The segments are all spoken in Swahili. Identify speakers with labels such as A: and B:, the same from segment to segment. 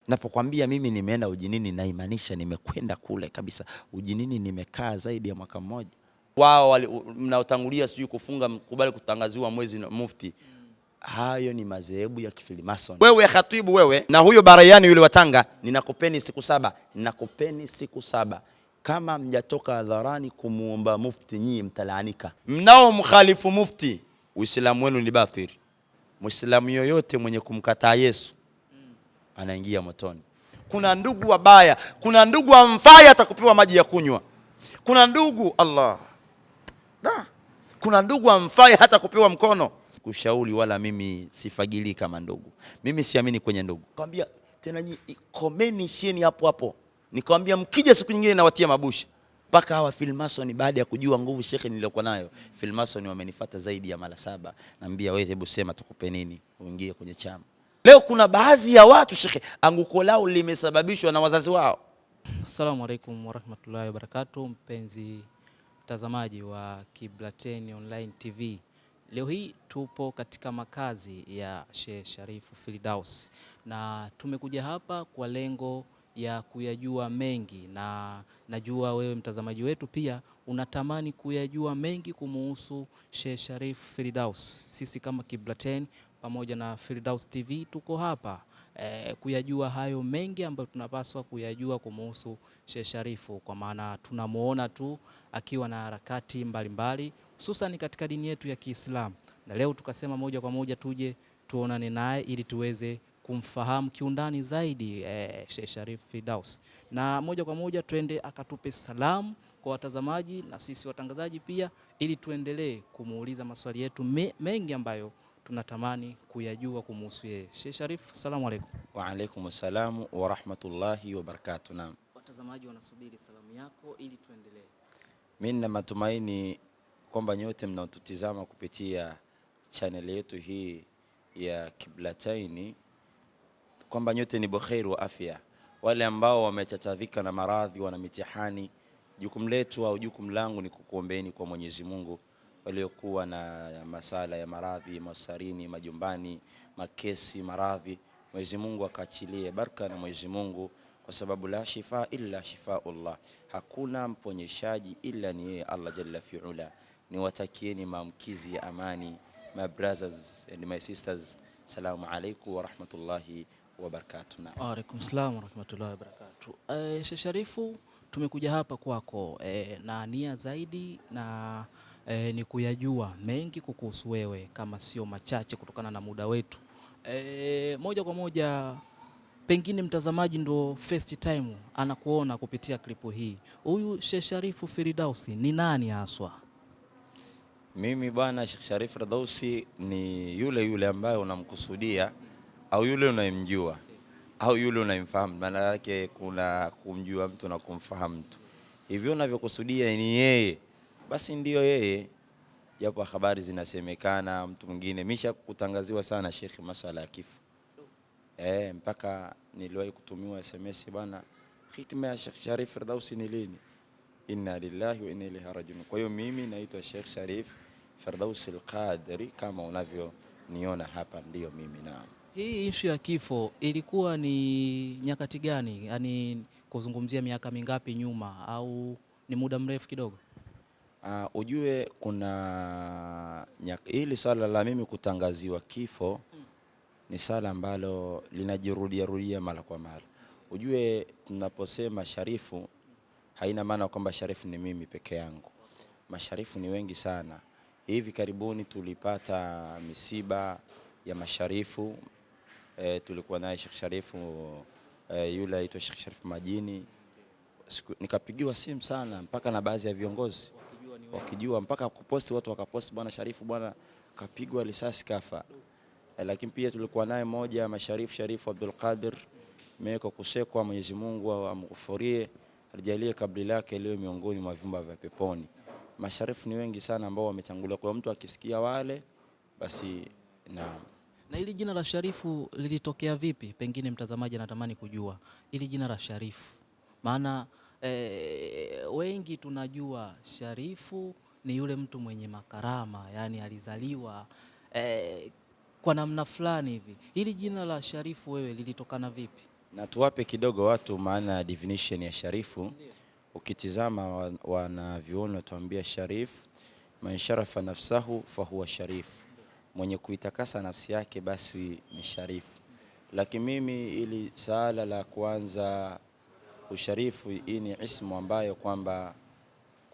A: Napokuambia mimi nimeenda ujinini na imaanisha nimekwenda kule kabisa. Ujinini nimekaa zaidi ya mwaka mmoja. Wao mnaotangulia sijui kufunga kubali kutangaziwa mwezi na mufti. Hayo ni madhehebu ya kifilimason. Wewe khatibu wewe na huyo Barayani yule wa Tanga, ninakupeni siku 7. Ninakupeni siku 7. Kama mjatoka hadharani kumuomba mufti nyinyi mtalaanika. Mnao mkhalifu mufti, Uislamu wenu ni batili. Muislamu yoyote mwenye kumkataa Yesu anaingia motoni. Kuna ndugu wabaya, kuna ndugu amfai atakupewa maji ya kunywa. Kuna ndugu kuna ndugu amfai hata kupewa mkono. Kushauri wala mimi sifagili kama ndugu. Mimi siamini kwenye ndugu. Nikamwambia tena komeni sheni hapo hapo. Nikamwambia mkija siku nyingine nawatia mabusha. Paka hawa Freemason baada ya kujua nguvu shekhe niliyokuwa nayo, Freemason wamenifuata zaidi ya mara 7. Naambia wewe hebu sema tukupe nini uingie kwenye chama. Leo kuna baadhi ya watu shekhe anguko lao limesababishwa na wazazi wao.
B: Assalamu alaikum warahmatullahi wabarakatuh, mpenzi mtazamaji wa Kibla10 Online TV. Leo hii tupo katika makazi ya Sheikh Sharifu Firdaus na tumekuja hapa kwa lengo ya kuyajua mengi, na najua wewe mtazamaji wetu pia unatamani kuyajua mengi kumuhusu Sheikh Sharifu Firdaus. Sisi kama Kibla10 pamoja na Firdaus TV tuko hapa kuyajua hayo mengi ambayo tunapaswa kuyajua kumuhusu Sheikh Sharifu, kwa maana tunamuona tu akiwa na harakati mbalimbali hususan katika dini yetu ya Kiislamu, na leo tukasema moja kwa moja tuje tuonane naye ili tuweze kumfahamu kiundani zaidi Sheikh Sharifu Firdaus, na moja kwa moja twende akatupe salamu kwa watazamaji na sisi watangazaji pia, ili tuendelee kumuuliza maswali yetu mengi ambayo tunatamani kuyajua kumuhusu yeye. Sheikh Sharifu, asalamu alaykum.
A: Wa alaykum assalam wa rahmatullahi wa barakatuh. Naam.
B: Watazamaji wanasubiri salamu yako ili tuendelee.
A: Mimi nina matumaini kwamba nyote mnaotutizama kupitia channel yetu hii ya Kibla10 kwamba nyote ni bukheri wa afya. Wale ambao wamechachadhika na maradhi, wana mitihani, jukumu letu au jukumu langu ni kukuombeeni kwa Mwenyezi Mungu. Waliokuwa na masala ya maradhi masarini, majumbani, makesi, maradhi, Mwenyezi Mungu akaachilie baraka na Mwenyezi Mungu, kwa sababu la shifa illa shifaullah, hakuna mponyeshaji illa ni yeye Allah jalla fi'ala. Niwatakieni maamkizi ya amani, my brothers and my sisters. Salamu alaykum wa rahmatullahi wa barakatuh.
B: Wa alaykum salaam wa rahmatullahi wa barakatuh. Sheikh Sharifu, tumekuja hapa kwako na nia zaidi na ni kuyajua mengi kukuhusu wewe, kama sio machache kutokana na muda wetu. Moja kwa moja, pengine mtazamaji ndo first time anakuona kupitia klipu hii. Huyu Sheikh Sharifu Firdaus ni nani haswa?
A: Mimi bwana, Sheikh Sharifu Firdaus ni yule ambaye unamkusudia au yule unayemjua au yule unayemfahamu. Maana yake kuna kumjua mtu na kumfahamu mtu. Hivyo unavyokusudia ni yeye, basi ndiyo yeye. Japo habari zinasemekana mtu mwingine misha kutangaziwa sana Sheikh masuala ya kifo. Mpaka niliwahi kutumiwa SMS bwana, hitima ya Sheikh Sharifu Firdaus ni lini? Inna lillahi wa inna ilaihi rajiun. Kwa hiyo mimi naitwa Sheikh Sharifu Firdaus al-Qadri kama unavyoniona hapa, ndiyo mimi. Na
B: hii issue ya kifo ilikuwa ni nyakati gani? Yaani kuzungumzia miaka mingapi nyuma au ni muda mrefu kidogo?
A: Ujue kuna hili swala la mimi kutangaziwa kifo ni swala ambalo linajirudia mara kwa mara. Ujue tunaposema Sharifu haina maana kwamba Sharifu ni mimi peke yangu. Masharifu ni wengi sana. Hivi karibuni tulipata misiba ya masharifu. Tulikuwa naye Sheikh Sharifu yule aitwa Sheikh Sharifu Majini. Nikapigiwa simu sana mpaka na baadhi ya viongozi wakijua, mpaka kuposti watu wakaposti bwana Sharifu bwana kapigwa risasi kafa. Lakini pia tulikuwa naye moja masharifu, Sharifu Abdul Qadir, meko kusekwa, Mwenyezi Mungu amghufurie, alijalie kabri lake leo miongoni mwa vyumba vya peponi. Masharifu ni wengi sana ambao wametangulia, kwa mtu akisikia wale basi.
B: Na hili jina la Sharifu lilitokea vipi? Pengine mtazamaji anatamani kujua hili jina la Sharifu. Maana wengi tunajua Sharifu ni yule mtu mwenye makarama, yani alizaliwa kwa namna fulani hivi. Hili jina la Sharifu wewe lilitokana vipi?
A: Na tuwape kidogo watu maana definition ya sharifu. Ukitizama wanavyuoni tuambia sharif man sharafa nafsahu fahuwa sharif, mwenye kuitakasa nafsi yake basi ni sharifu. Lakini mimi ili sala la kwanza usharifu, hii ni ismu ambayo kwamba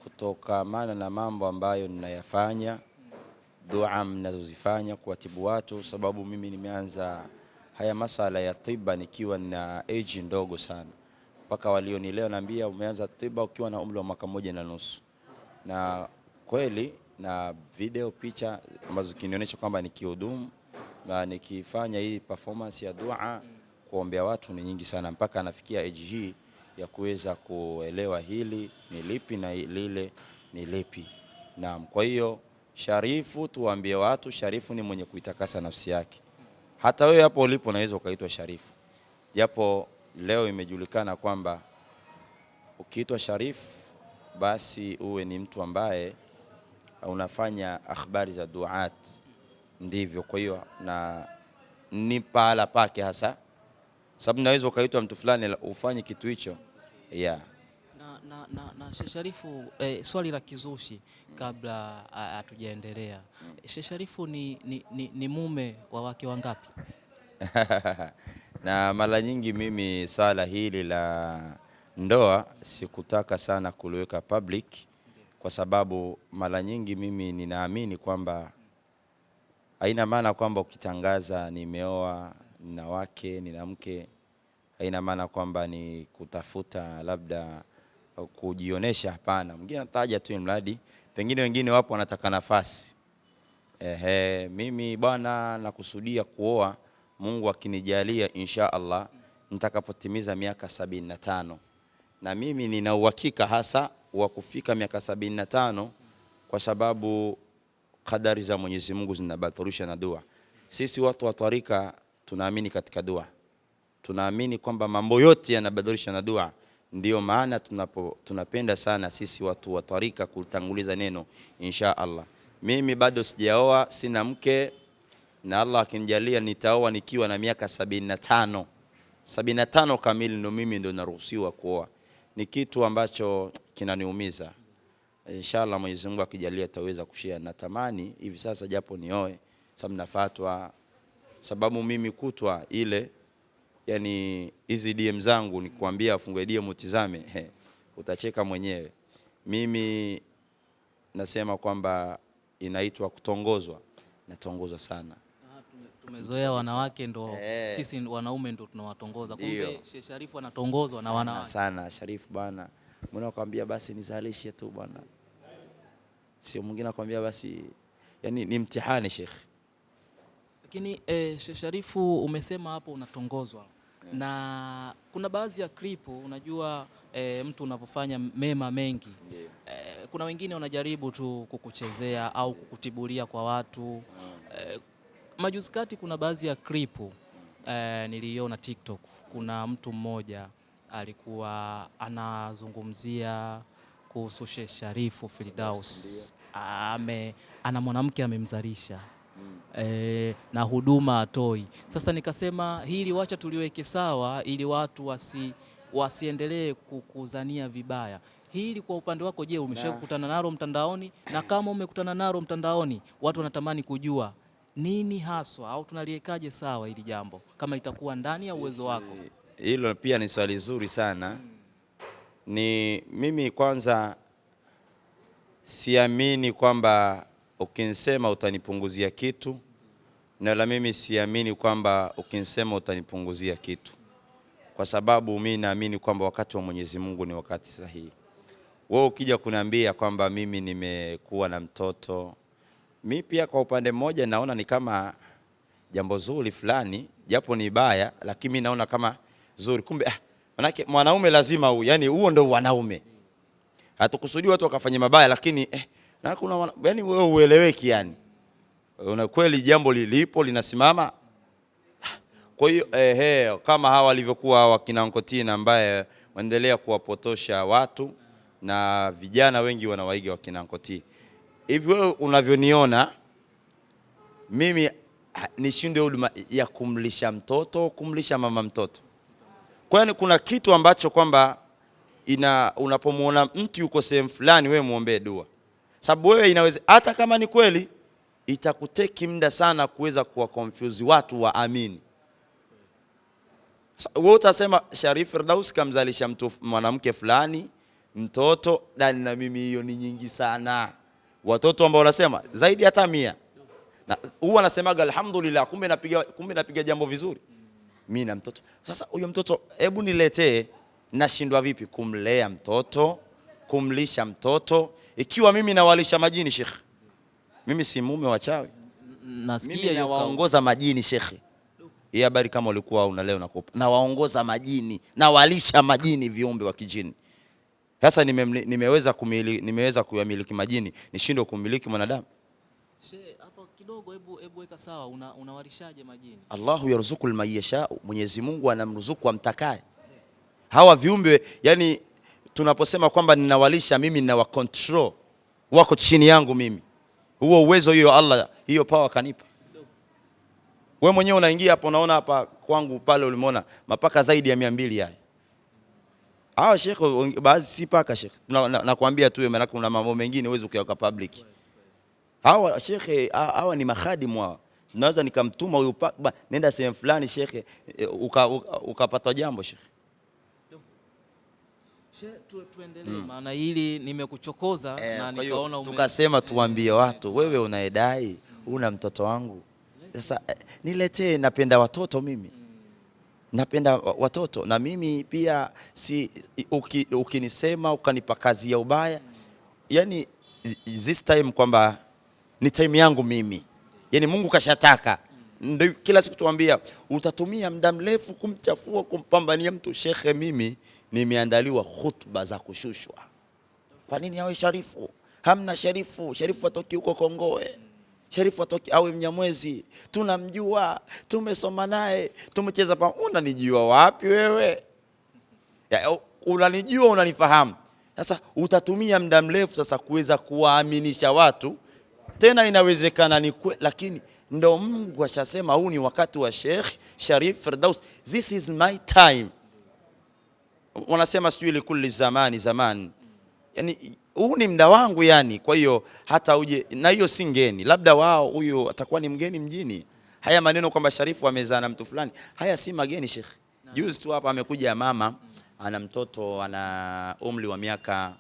A: kutokamana na mambo ambayo ninayafanya, dua mnazozifanya kuwatibu watu, sababu mimi nimeanza haya masala ya tiba nikiwa na age ndogo sana. Mpaka walionileo naambia umeanza tiba ukiwa na umri wa mwaka 1.5. Na kweli na video picha ambazo kinionyesha kwamba nikihudumu na nikifanya hii performance ya dua kuombea watu ni nyingi sana, mpaka anafikia age hii ya kuweza kuelewa hili ni lipi na lile ni lipi. Naam, kwa hiyo sharifu, tuambie watu sharifu ni mwenye kuitakasa nafsi yake. Hata wewe hapo ulipo unaweza ukaitwa sharifu, japo leo imejulikana kwamba ukiitwa sharifu basi uwe ni mtu ambaye unafanya akhbari za duat, ndivyo. Kwa hiyo na ni pahala pake hasa, sababu naweza ukaitwa mtu fulani ufanye kitu hicho.
B: Na Sheikh Sharifu, swali la kizushi kabla hatujaendelea. Sheikh Sharifu ni mume wa wake wangapi?
A: Na mara nyingi mimi swala hili la ndoa sikutaka sana kuliweka public, kwa sababu mara nyingi mimi ninaamini kwamba haina maana kwamba ukitangaza nimeoa, nina wake, nina mke, haina maana kwamba ni kutafuta labda kujionesha, hapana. Mwingine anataja tu mradi, pengine wengine wapo wanataka nafasi. Mimi bwana nakusudia kuoa, Mungu akinijalia insha Allah nitakapotimiza miaka 75. Na mimi nina uhakika hasa wa kufika miaka 75, kwa sababu kadari za Mwenyezi Mungu zinabadhirisha na dua. Sisi watu wa tarika tunaamini katika dua, tunaamini kwamba mambo yote yanabadhirisha na dua. Ndio maana tunapenda sana sisi watu wa tarika kutanguliza neno insha Allah. Mimi bado sijaoa, sina mke, na Allah akinijalia nitaoa nikiwa na miaka 75. 75 kamili ndo mimi ndo naruhusiwa kuoa. Ni kitu ambacho kinaniumiza. Inshallah Mwenyezi Mungu akijalia taweza kushare. Natamani hivi sasa japo nioe, sababu nafatwa, sababu mimi kutwa ile, yani hizi DM zangu nikwambia afungue DM utizame, utacheka mwenyewe. Mimi nasema kwamba inaitwa kutongozwa, natongozwa sana.
B: Tumezoea wanawake ndo sisi wanaume ndo tunawatongoza, kumbe Sheikh Sharifu anatongozwa na wanawake
A: sana. Sharifu bwana, mbona akwambia basi nizalishe tu bwana, sio mwingine akwambia basi, yani ni mtihani Sheikh.
B: Lakini Sheikh Sharifu, umesema hapo unatongozwa na kuna baadhi ya klipu unajua, mtu unapofanya mema mengi, kuna wengine wanajaribu tu kukuchezea au kukutibulia kwa watu. Majuzi kati kuna baadhi ya klipu niliona TikTok, kuna mtu mmoja alikuwa anazungumzia kuhusu Sheikh Sharifu Firdaus, ana mwanamke amemzalisha, na huduma atoi. Sasa nikasema hili wacha tuliweke sawa ili watu wasiendelee kukuzania vibaya. Hili kwa upande wako, je, umeshakutana nalo mtandaoni? Na kama umekutana nalo mtandaoni, watu wanatamani kujua nini haswa, au tunaliekaje sawa hili jambo kama itakuwa ndani ya uwezo wako?
A: Hilo pia ni swali zuri sana. Ni mimi kwanza siamini kwamba ukinsema utanipunguzia kitu, na la mimi siamini kwamba ukinsema utanipunguzia kitu, kwa sababu mimi naamini kwamba wakati wa Mwenyezi Mungu ni wakati sahihi. Wewe ukija kuniambia kwamba mimi nimekuwa na mtoto, mimi pia kwa upande mmoja naona ni kama jambo zuri fulani, japo ni baya, lakini mimi naona kama zuri. Kumbe manake mwanaume lazima yani huo ndio wanaume. Hatukusudi watu wakafanya mabaya, lakini na kuna yani wewe ueleweki, yani una kweli jambo lilipo linasimama. Kwa hiyo kama hawa walivyokuwa hawa kina Ankotina, ambaye waendelea kuwapotosha watu na vijana wengi wanawaiga wakina Ankoti. Hivi wewe unavyoniona mimi nishinde huduma ya kumlisha mtoto, kumlisha mama mtoto? Kwani kuna kitu ambacho kwamba unapomwona mtu yuko sehemu fulani, wewe muombe dua, sababu wewe inaweza hata kama ni kweli itakuteki muda sana kuweza kuwa confuse watu waamini. Wewe utasema Sharif Firdaus kamzalisha mwanamke fulani mtoto, na mimi hiyo ni nyingi sana, watoto ambao wanasema zaidi hata 100, na huwa anasemaga alhamdulillah, kumbe napiga jambo vizuri mimi na mtoto. Sasa huyo mtoto hebu niletee, nashindwa vipi kumlea mtoto, kumlisha mtoto, ikiwa mimi nawalisha majini Sheikh? Mimi si mume wa chawi, mimi nawaongoza majini Sheikh. Hii habari kama ulikuwa una leo nakupa, nawaongoza majini, nawalisha majini, viumbe wa kijini. Sasa nimeweza kuyamiliki majini, nishindwe kumiliki mwanadamu?
B: Hapo kidogo, hebu weka sawa, unawalishaje majini? Allahu
A: yarzuqul man yasha, Mwenyezi Mungu anamruzuku amtakaye. Hawa viumbe, yani tunaposema kwamba ninawalisha, mimi ninawa control, wako chini yangu mimi. Huo uwezo hiyo Allah, hiyo power kanipa. Wewe mwenyewe unaingia hapo, unaona hapa kwangu pale ulimuona mapaka zaidi ya 200 haya. Hawa Sheikh baadhi si paka Sheikh. Nakwambia tu, maana kuna mambo mengine uweze kuyaweka public. Hawa Sheikh, hawa ni makhadimu hawa. Naweza nikamtuma huyu nenda sehemu fulani Sheikh, ukapata jambo Sheikh.
B: Tuendelee, maana hili nimekuchokoza na nikaona
A: tukasema tuambie watu, wewe unaedai una mtoto wangu. Sasa niletee, napenda watoto mimi. Napenda watoto, na mimi pia si ukinisema ukanipa kazi ya ubaya, yani this time kwamba ni time yangu mimi, yani Mungu kashataka. Ndio kila siku tuambia utatumia muda mrefu kumchafua, kumpambania mtu. Shekhe, mimi nimeandaliwa hutuba za kushushwa. Kwa nini awe Sharifu? Hamna Sharifu. Sharifu atoki huko Kongoe, Sharifu atoki awe Mnyamwezi, tunamjua, tumesoma naye, tumecheza pamoja. Unanijua wapi wewe? Unanijua, unanifahamu. Sasa utatumia muda mrefu sasa kuweza kuwaaminisha watu, tena inawezekana ni kweli, lakini ndo Mungu ashasema huu ni wakati wa Sheikh Sharif Firdaus, this is my time. Wanasema sijui ile kulli zamani zaman, yani huu ni muda wangu yani. Kwa hiyo hata uje na hiyo si ngeni, labda wao huyo atakuwa ni mgeni mjini. Haya maneno kwamba Sharifu amezaa na mtu fulani, haya si mageni Sheikh. Juzi tu hapa amekuja mama, ana mtoto ana umri wa miaka,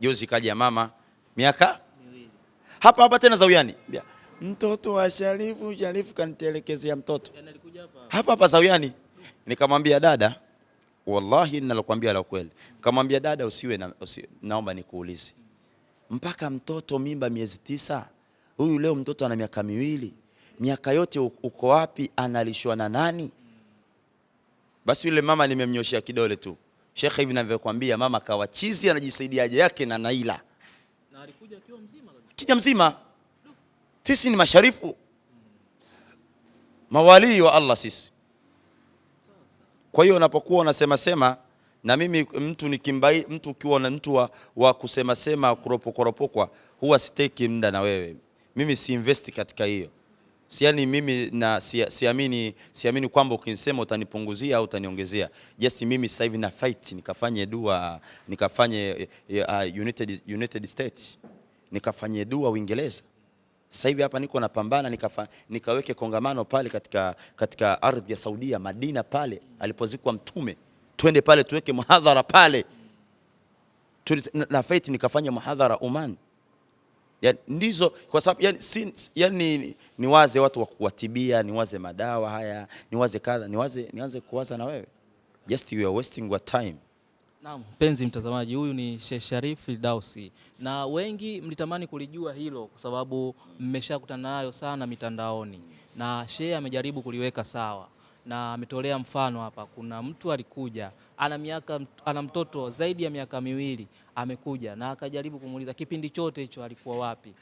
A: juzi kaja mama miaka 2 hapa tena Zawiani, mtoto wa Sharifu kanitelekezea mtoto hapa Zawiani. Nikamwambia dada, wallahi ninalokuambia la kweli, nikamwambia dada, naomba nikuulize, mpaka mtoto mimba miezi 9, huyu leo mtoto ana miaka 2, miaka yote uko wapi? Analishwa na nani? Basi yule mama nimemnyoshia kidole tu, Sheikh, hivi ninavyokuambia mama kawachizi, anajisaidia haja yake na naila,
B: na alikuja akiwa mzima kabisa,
A: kija mzima. Sisi ni masharifu, mawali wa Allah sisi. Kwa hiyo unapokuwa unasema na mimi mtu nikimbai, mtu ukiwa na mtu wa kusema kuropokwa, huwa siteki muda na wewe. Mimi si invest katika hiyo. Siani mimi na siamini kwamba ukinisema utanipunguzia au utaniongezea. Just mimi sasa hivi na fight, nikafanye dua, nikafanye United States, nikafanye dua Uingereza. Sasa hivi hapa niko napambana, nikaweke kongamano pale katika ardhi ya Saudia, Madina pale alipozikwa Mtume. Twende pale tuweke muhadhara pale. Na fight nikafanya muhadhara Oman. Yani ndizo, kwa sababu yani niwaze watu wa kuwatibia, niwaze madawa haya, niwaze kadha, nianze kuwaza na wewe. Just you are wasting your time.
B: Naam, mpenzi mtazamaji, huyu ni Sheikh Sharif Firdaus, na wengi mlitamani kulijua hilo kwa sababu mmeshakutana nayo sana mitandaoni, na Sheikh amejaribu kuliweka sawa na ametolea mfano hapa. Kuna mtu alikuja ana mtoto zaidi ya miaka 2, amekuja na akajaribu kumuuliza kipindi chote hicho alikuwa wapi.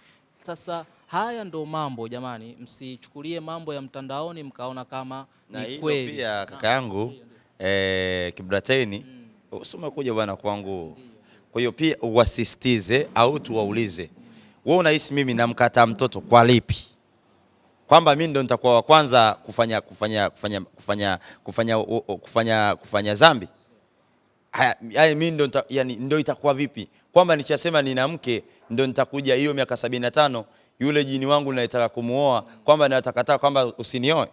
B: Sasa haya ndo mambo jamani, msichukulie mambo ya mtandaoni mkaona kama ni kweli.
A: Pia kaka yangu Kiblateni, usoma kuja bwana kwangu. Kwa hiyo pia uwasisitize au tuwaulize, wewe unahisi mimi namkataa mtoto kwa lipi? kwamba mimi ndo nitakuwa wa kwanza kufanya dhambi. Haya mimi ndo yani ndo itakuwa vipi? Kwamba nichasema nina mke ndo nitakuja hiyo miaka 75 yule jini wangu nataka kumuoa kwamba natakataa kwamba usinioe.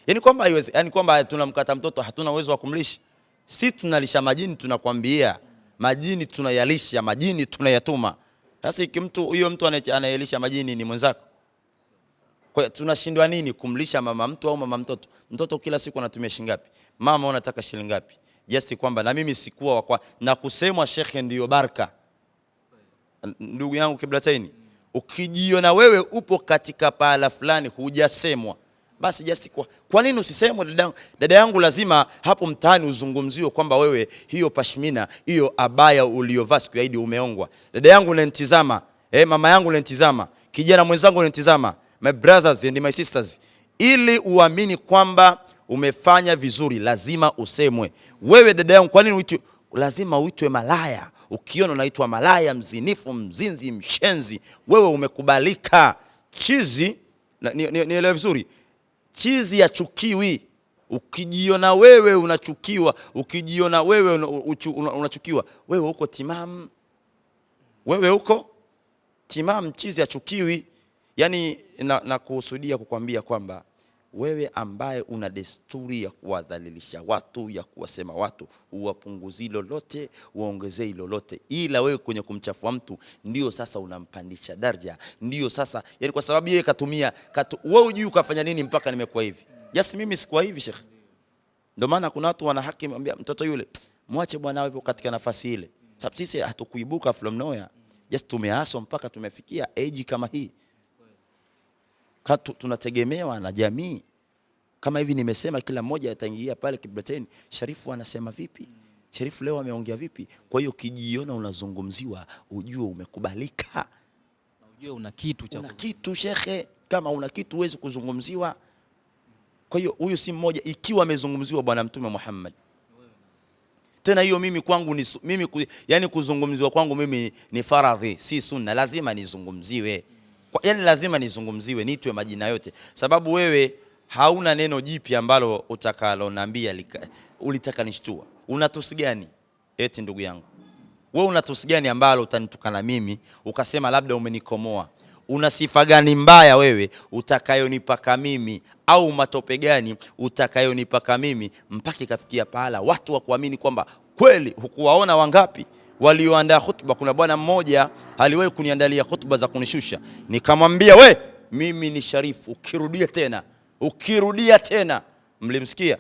A: Yani kwamba haiwezi, yani kwamba tunamkata mtoto hatuna uwezo wa kumlisha. Si tunalisha majini, tunakwambia majini tunayalisha, majini tunayatuma. Sasa iki mtu huyo mtu anayelisha majini ni mwenzako. Kwa hiyo tunashindwa nini kumlisha mama mtu au mama mtoto? Mtoto kila siku anatumia shilingi ngapi? Mama unataka shilingi ngapi? Just kwamba na mimi sikuwa kwa na kusemwa shekhe ndio baraka. Ndugu yangu Kiblateni, ukijiona wewe upo katika pahala fulani hujasemwa, basi just kwa nini usisemwe? Dada yangu lazima hapo mtaani uzungumziwe kwamba wewe hiyo pashmina, hiyo abaya uliyovaa siku ya Eid umeongwa. Dada yangu unanitazama, mama yangu unanitazama, kijana mwenzangu unanitazama, my brothers and my sisters, ili uamini kwamba umefanya vizuri lazima usemwe. Wewe dada yangu, kwa nini lazima uitwe malaya? Ukiona unaitwa malaya, mzinifu, mzinzi, mshenzi, wewe umekubalika. Chizi, nielewe vizuri, chizi ya chukiwi. Ukijiona wewe unachukiwa, ukijiona wewe unachukiwa, wewe uko timamu. Wewe uko timamu, chizi ya chukiwi. Yani na kusudia kukwambia kwamba wewe ambaye una desturi ya kuwadhalilisha watu, ya kuwasema watu, uwapunguzi lolote, uongezei lolote, ila wewe kwenye kumchafua mtu ndio sasa unampandisha daraja, ndio sasa yani kwa sababu yeye katumia wewe hujui ukafanya nini mpaka nimekuwa hivi. Yes, mimi sikuwa hivi Sheikh. Ndio maana kuna watu wana haki mwambia mtoto yule mwache bwana wewe katika nafasi ile. Sababu sisi hatukuibuka from nowhere. Just tumeaso mpaka tumefikia age kama hii. Tunategemewa na jamii. Kama hivi nimesema kila mmoja ataingia pale Kiblateni, Sharifu anasema vipi? Sharifu leo ameongea vipi? Kwa hiyo kijiona unazungumziwa, ujue umekubalika.
B: Ujue una kitu cha
A: kitu shekhe, kama una kitu huwezi kuzungumziwa. Kwa hiyo huyu si mmoja ikiwa amezungumziwa bwana Mtume Muhammad. Tena hiyo mimi kwangu ni yani kuzungumziwa kwangu mimi ni faradhi, si sunna, lazima nizungumziwe. Yani lazima nizungumziwe, niitwe majina yote. Sababu wewe hauna neno jipya ambalo utakaloniambia ulitaka nishtua. Unatusi gani? Eti ndugu yangu, wewe unatusi gani ambalo utanitukana mimi ukasema labda umenikomoa? Una sifa gani mbaya wewe utakayonipaka mimi, au matope gani utakayonipaka mimi mpaka ikafikia pahala watu wa kuamini kwamba kweli? Hukuwaona wangapi walioandaa khutba? Kuna bwana mmoja aliwahi kuniandalia khutba za kunishusha, nikamwambia we, mimi ni Sharifu, ukirudia tena. Mlimsikia?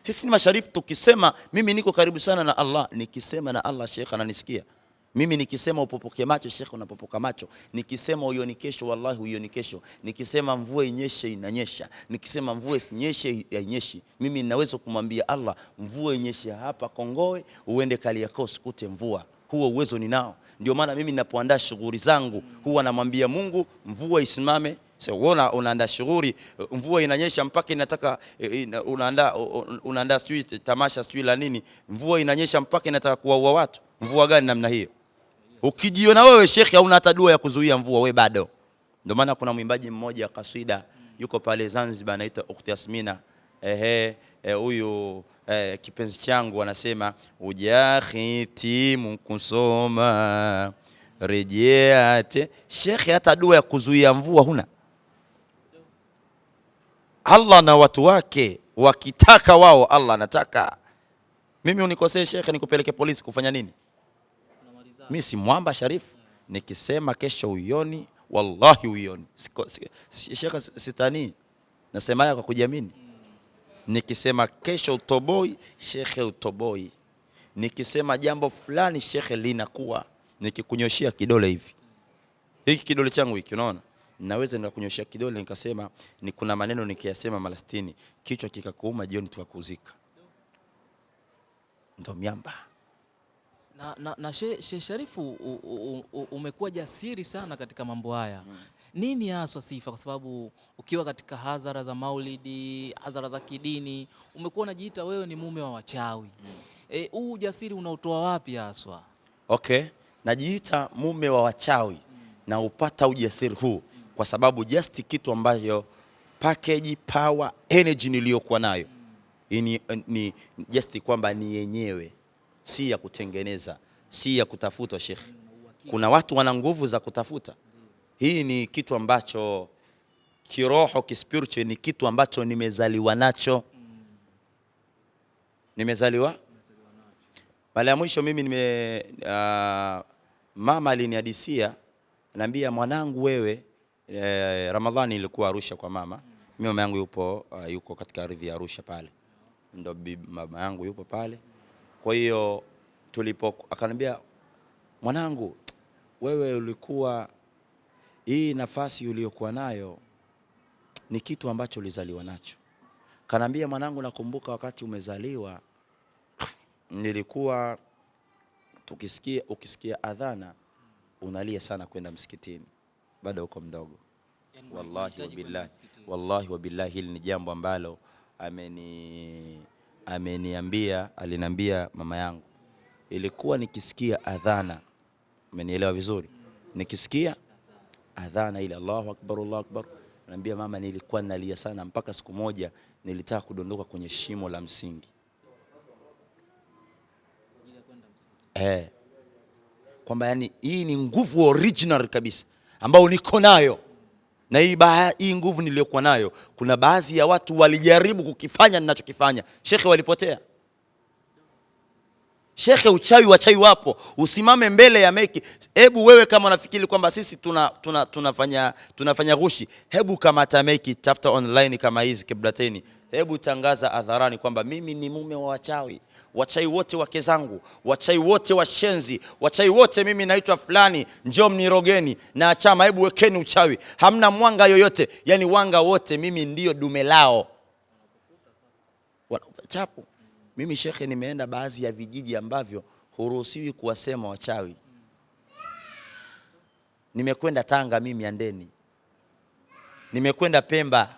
A: Sisi ni masharifu, tukisema mimi niko karibu sana na Allah, nikisema na Allah Sheikh ananisikia. Mimi nikisema upopoke macho Sheikh unapopoka macho, nikisema uioni kesho wallahi uioni kesho, nikisema mvua inyeshe inanyesha, nikisema mvua isinyeshe hainyeshi. Mimi ninaweza kumwambia Allah mvua inyeshe hapa Kongowe, uende Kariakoo usikute mvua. Huo uwezo ninao. Ndio maana mimi ninapoandaa shughuli zangu huwa namwambia Mungu mvua isimame. Sio wewe unaandaa shughuli mvua inanyesha mpaka inataka unaandaa sijui tamasha sijui la nini, mvua inanyesha mpaka inataka kuwaua watu. Mvua gani namna hiyo? Ukijiona wewe shekhi hauna hata dua ya kuzuia mvua, wewe bado. Ndio maana kuna mwimbaji mmoja kaswida yuko pale Zanzibar anaitwa Ukhti Yasmina. Huyu kipenzi changu anasema ujahitimu kusoma rejeate. Shekhi hata dua ya kuzuia mvua huna. Allah na watu wake wakitaka wao, Allah anataka. Mimi unikosee shekhi nikupeleke polisi kufanya nini? Mimi si mwamba Sharifu. Nikisema kesho uioni, wallahi uioni. Shekhi sitani. Nasema haya kwa kujiamini. Nikisema kesho utoboi, shekhe utoboi. Nikisema jambo fulani shekhe linakuwa. Nikikunyoshia kidole hivi, hiki kidole changu hiki unaona, naweza nikakunyoshia kidole nikasema ni kuna maneno nikiyasema mara 60 kichwa kikakuuma jioni tukakuzika. Ndio miamba.
B: Na Sheikh Sharifu umekuwa jasiri sana katika mambo haya. Nini haswa sifa? Kwa sababu ukiwa katika hadhara za maulidi, hadhara za kidini, umekuwa unajiita wewe ni mume wa wachawi. Huu ujasiri unaotoa wapi haswa?
A: Okay, najiita mume wa wachawi na upata ujasiri huu kwa sababu just kitu ambacho package power energy niliyokuwa nayo ni just kwamba ni yenyewe, si ya kutengeneza, si ya kutafuta. Sheikh, kuna watu wana nguvu za kutafuta. Hii ni kitu ambacho kiroho, kispiritual, ni kitu ambacho nimezaliwa nacho. Nimezaliwa mara ya mwisho mimi mama alinihadisia, anambia mwanangu wewe, Ramadhani ilikuwa Arusha kwa mama. Mimi mama yangu yuko katika ardhi ya Arusha pale. Ndio mama yangu yupo pale. Kwa hiyo akanambia mwanangu wewe ulikuwa, hii nafasi uliyokuwa nayo ni kitu ambacho ulizaliwa nacho. Kanambia mwanangu, nakumbuka wakati umezaliwa nilikuwa ukisikia adhana unalia sana kwenda msikitini, bado uko mdogo. Wallahi wa billahi hili ni jambo ambalo aliniambia mama yangu. Ilikuwa nikisikia adhana, umenielewa vizuri, nikisikia adhana ile Allahu akbar Allahu akbar, anambia mama, nilikuwa nalia sana mpaka siku moja nilitaka kudondoka kwenye shimo la msingi. Kwamba yani hii ni nguvu original kabisa ambao niko nayo, na hii nguvu niliyokuwa nayo, kuna baadhi ya watu walijaribu kukifanya ninachokifanya, shekhe, walipotea. Shekhe, wachawi wapo, usimame mbele ya meki. Hebu wewe kama unafikiri kwamba sisi tunafanya ghushi, hebu kamata meki, tafuta online kama hizi Kiblateni, hebu tangaza hadharani kwamba mimi ni mume wa wachawi. Wachawi wote wake zangu, wachawi wote washenzi, wachawi wote mimi naitwa fulani, njoo mnirogeni na chama, hebu wekeni uchawi. Hamna mwanga yoyote, yani wanga wote mimi ndio dume lao. Chapo. Mimi shekhe, nimeenda baadhi ya vijiji ambavyo huruhusiwi kuwasema wachawi. Nimekwenda Tanga mimi Andeni, nimekwenda Pemba,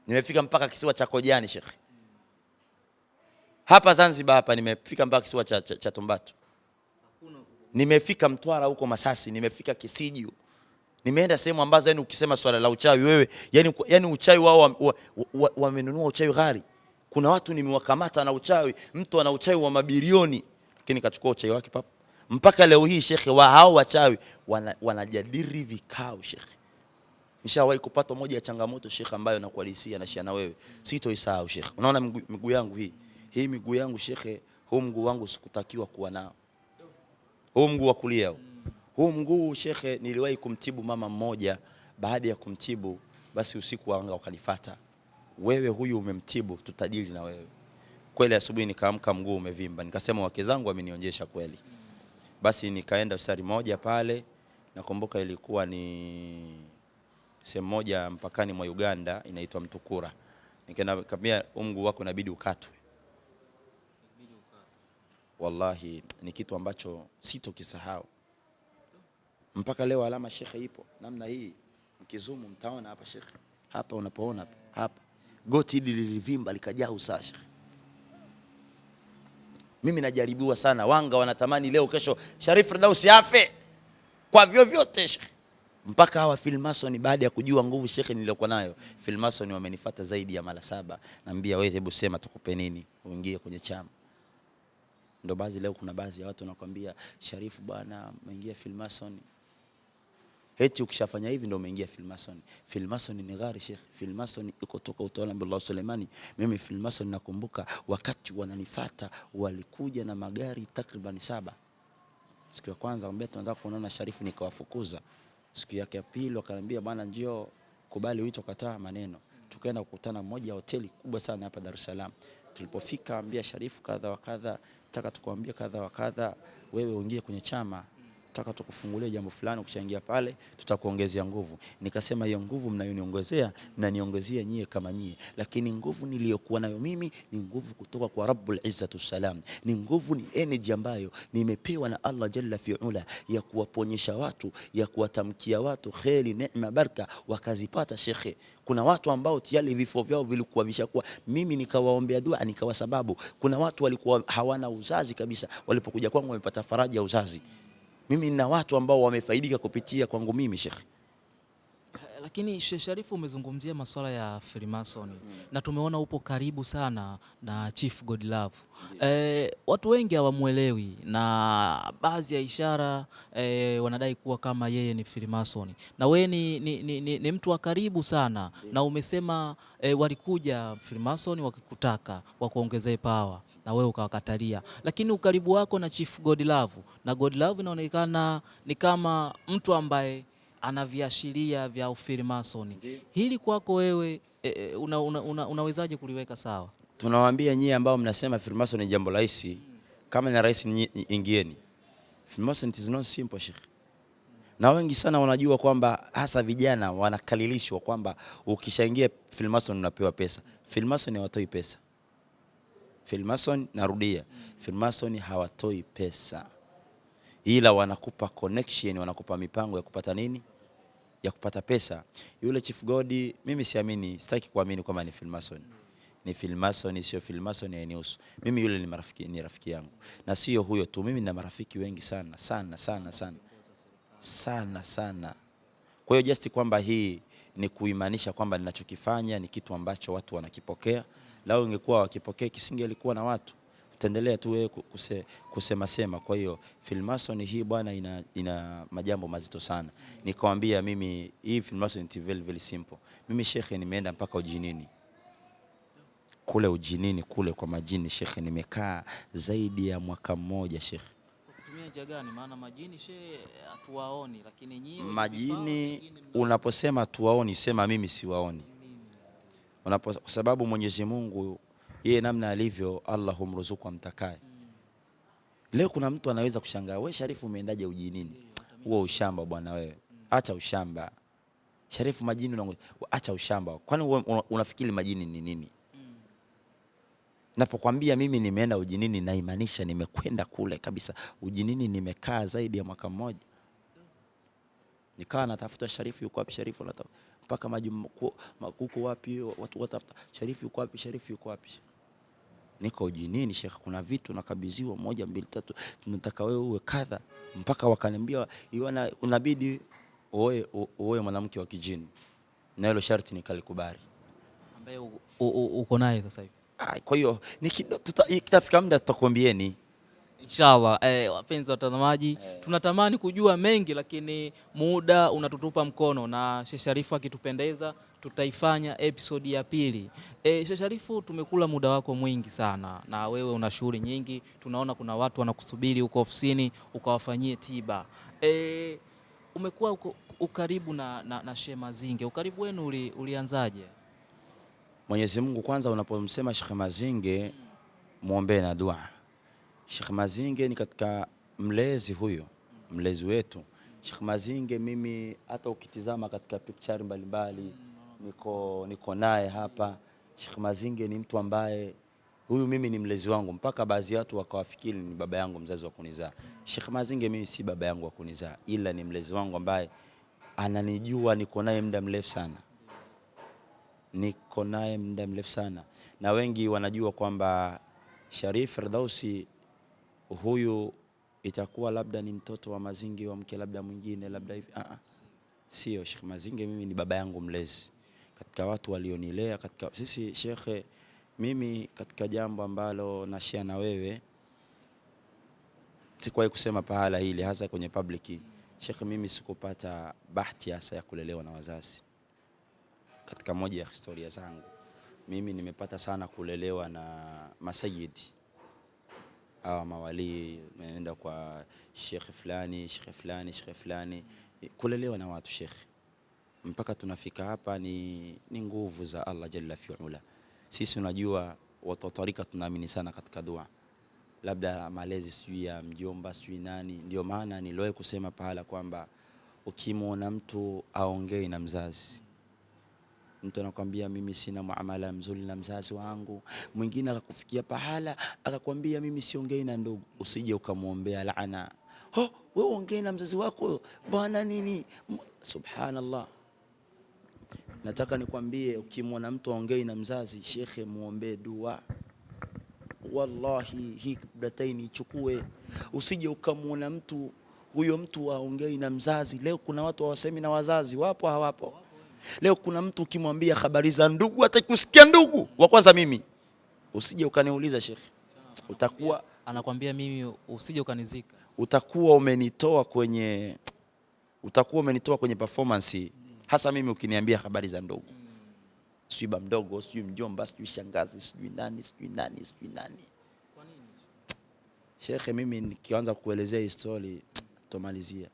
A: nimefika mpaka kisiwa cha Kojani shekhe. Hapa Zanzibar hapa nimefika mpaka kisiwa cha Tumbatu. Nimefika Mtwara huko Masasi, nimefika Kisiju. Nimeenda sehemu ambazo yani ukisema swala la uchawi wewe, yani uchawi wao wamenunua uchawi ghali. Kuna watu nimewakamata na uchawi, mtu ana uchawi wa mabilioni, lakini kachukua uchawi wake papo. Mpaka leo hii shekhe, hao wachawi wanajadili vikao shekhe. Nishawahi kupata moja ya changamoto shekhe ambayo nakualisia na shia na wewe, sitoisahau shekhe. Unaona miguu yangu hii miguu yangu shekhe, huu mguu wangu sikutakiwa kuwa nao. Huu mguu wa kulia huu mguu shekhe, niliwahi kumtibu mama mmoja. Baada ya kumtibu, basi usiku wanga wakanifuata, wewe huyu umemtibu, tutajili na wewe. Kweli asubuhi nikaamka mguu umevimba, nikasema wake zangu wamenionyesha kweli. Basi nikaenda hospitali moja pale, nakumbuka ilikuwa ni sehemu moja mpakani mwa Uganda inaitwa Mtukura. Nikaenda kabia, mguu wako inabidi ukatwe. Wallahi ni kitu ambacho sitokisahau mpaka leo. Alama shekhe ipo namna hii, mkizumu mtaona hapa shekhe, hapa unapoona hapa goti hili lilivimba likajaa usaha shekhe. Mimi najaribiwa sana, wanga wanatamani leo kesho Sharif Firdausi afe kwa vyovyote shekhe. Mpaka hawa Filmason baada ya kujua nguvu shekhe niliyokuwa nayo, Filmason wamenifuata zaidi ya mara 7. Naambia wewe, hebu sema tukupe nini uingie kwenye chama. Ndio baadhi leo kuna baadhi ya watu wanakuambia Sharifu bwana umeingia Filmason. Eti ukishafanya hivi ndio umeingia Filmason. Filmason ni gari Sheikh. Filmason iko toka utawala wa Suleimani. Mimi Filmason nakumbuka wakati wananifuata walikuja na magari takriban 7. Siku ya kwanza ambia tunaanza kuonana Sharifu, nikawafukuza. Siku yake ya pili wakaniambia bwana njoo kubali wito, kataa maneno. Tukaenda kukutana moja hoteli kubwa sana hapa Dar es Salaam. Tulipofika ambia Sharifu kadha wa kadha, nataka tukuambie kadha wa kadha, wewe uingie kwenye chama, nataka tukufungulie jambo fulani, ukishaingia pale tutakuongezea nguvu. Nikasema hiyo nguvu mnayoniongezea mnaniongezea nyie kama nyie, lakini nguvu niliyokuwa nayo mimi ni nguvu kutoka kwa Rabbul Izzatu Salam. Ni nguvu, ni energy ambayo nimepewa na Allah Jalla fi'ala ya kuwaponyesha watu, ya kuwatamkia watu kheri, neema, baraka wakazipata shekhe. Kuna watu ambao tayari vifo vyao vilikuwa vishakuwa, mimi nikawaombea dua, nikawa sababu. Kuna watu walikuwa hawana uzazi kabisa, walipokuja kwangu wamepata faraja ya uzazi. Mimi na watu ambao wamefaidika kupitia kwangu mimi shekhi.
B: Lakini Sheikh Sharifu, umezungumzia masuala ya Freemason na tumeona upo karibu sana na Chief Godlove. Watu wengi hawamuelewi na baadhi ya ishara wanadai kuwa kama yeye ni Freemason na wewe ni mtu wa karibu sana na umesema walikuja Freemason wakikutaka wakuongezee power na wewe ukawakatalia, lakini ukaribu wako na Chief Godlove na Godlove inaonekana ni kama mtu ambaye ana viashiria vya ufirimasoni. Hili kwako wewe unawezaje kuliweka sawa?
A: Tunawaambia nyie ambao mnasema Freemason ni jambo rahisi, kama ni rahisi ingieni. Freemason is not simple Sheikh. Na wengi sana wanajua kwamba hasa vijana wanakalilishwa kwamba ukishaingia Freemason unapewa pesa. Freemason hawatoi pesa. Freemason, narudia, Freemason hawatoi pesa, ila wanakupa connection, wanakupa mipango ya kupata nini? Ya kupata pesa. Yule Chief God, mimi siamini, sitaki kuamini kwamba ni Freemason. Ni Freemason, sio Freemason ya news. Mimi yule ni rafiki yangu. Na sio huyo tu, mimi nina marafiki wengi sana sana sana sana sana sana. Kwa hiyo just kwamba hii ni kuimanisha kwamba ninachokifanya ni kitu ambacho watu wanakipokea. Lao ingekuwa wakipokea kisingelikuwa na watu. Utaendelea tu wewe kusema sema. Kwa hiyo Freemason hii bwana ina majambo mazito sana. Nikamwambia mimi hii Freemason ni very very simple. Mimi shekhe nimeenda mpaka ujinini. Kule ujinini kule kwa majini shekhe nimekaa zaidi ya mwaka mmoja shekhe.
B: Kutumia njia gani? Maana majini hatuwaoni, lakini nyinyi
A: majini unaposema tuwaoni, sema mimi siwaoni. Kwa sababu Mwenyezi Mungu yeye namna alivyo, Allah humruzuku amtakaye. Leo kuna mtu anaweza kushangaa, wewe Sharifu umeendaje ujinini? Huo ushamba bwana wewe. Acha ushamba. Sharifu majini acha ushamba. Kwani unafikiri majini ni nini? Napokuambia mimi nimeenda ujinini na imaanisha nimekwenda kule kabisa. Ujinini nimekaa zaidi ya mwaka mmoja. Nikawa natafuta Sharifu yuko wapi, Sharifu natafuta mpaka makuko wapi, watu watafuta Sharifu yuko wapi, Sharifu yuko wapi. Niko ujinini Sheikh, kuna vitu nakabidhiwa 1 2 3, tunataka wewe uwe kadha, mpaka wakaniambia unabidi uwe mwanamke wa kijini, na hilo sharti nikalikubali,
B: ambaye uko naye sasa hivi.
A: Kwa hiyo ikitafika muda tutakwambieni
B: inshallah. Wapenzi watazamaji, tunatamani kujua mengi lakini muda unatutupa mkono, na Sheikh Sharifu akitupendeza tutaifanya episode ya pili. Sheikh Sharifu, tumekula muda wako mwingi sana na wewe una shughuli nyingi. Tunaona kuna watu wanakusubiri huko ofisini ukawafanyie tiba. Umekuwa ukaribu na Sheikh Mazinge. Ukaribu wenu ulianzaje?
A: Mwenyezi Mungu kwanza, unapomsema Sheikh Mazinge muombe na dua. Sheikh Mazinge ni katika mlezi huyo, mlezi wetu. Sheikh Mazinge mimi hata ukitizama katika picture mbalimbali niko naye hapa. Sheikh Mazinge ni mtu ambaye huyu mimi ni mlezi wangu, mpaka baadhi ya watu wakawafikiri ni baba yangu mzazi wa kunizaa. Sheikh Mazinge mimi si baba yangu wa kunizaa, ila ni mlezi wangu ambaye ananijua, niko naye muda mrefu sana. Niko naye muda mrefu sana. Na wengi wanajua kwamba Sharif Firdausi huyu itakuwa labda ni mtoto wa Mazinge wa mke labda mwingine labda hivi. Sio, Sheikh Mazinge mimi ni baba yangu mlezi. Katika watu walionilea katika sisi shekhe, mimi katika jambo ambalo nashia na wewe sikuwahi kusema pahala hili hasa kwenye public. Shekhe, mimi sikupata bahati hasa ya kulelewa na wazazi. Katika moja ya historia zangu mimi nimepata sana kulelewa na masayidi au mawali, naenda kwa shekhe fulani, shekhe fulani, shekhe fulani, kulelewa na watu shekhe mpaka tunafika hapa ni nguvu za Allah jalla fi'ala. Sisi unajua watu wa tarika tunaamini sana katika dua, labda malezi sijui ya mjomba sijui nani. Ndio maana niliwahi kusema pahala kwamba ukimwona mtu aongei na mzazi, mtu anakuambia mimi sina muamala mzuri na mzazi wangu, mwingine akakufikia pahala akakwambia mimi siongei na ndugu, usije ukamwombea laana. Wewe ongea na mzazi wako bwana nini? Subhanallah. Nataka nikwambie, ukimwona mtu aongei na mzazi, shekhe, muombe dua. Wallahi hii Kiblataini ichukue. Usije ukamwona mtu huyo mtu aongei na mzazi. Leo kuna watu hawasemi na wazazi, wapo hawapo? Leo kuna mtu ukimwambia habari za ndugu hataki kusikia ndugu. Wa kwanza mimi. Usije ukaniuliza Sheikh. Utakuwa
B: anakwambia mimi usije ukanizika.
A: Utakuwa umenitoa kwenye performance. Hasa mimi ukiniambia habari za ndugu. Sijui ba mdogo, sijui mjomba, sijui shangazi, sijui nani.
B: Kwa nini?
A: Sheikh, mimi nikianza kuelezea hii story tomalizia.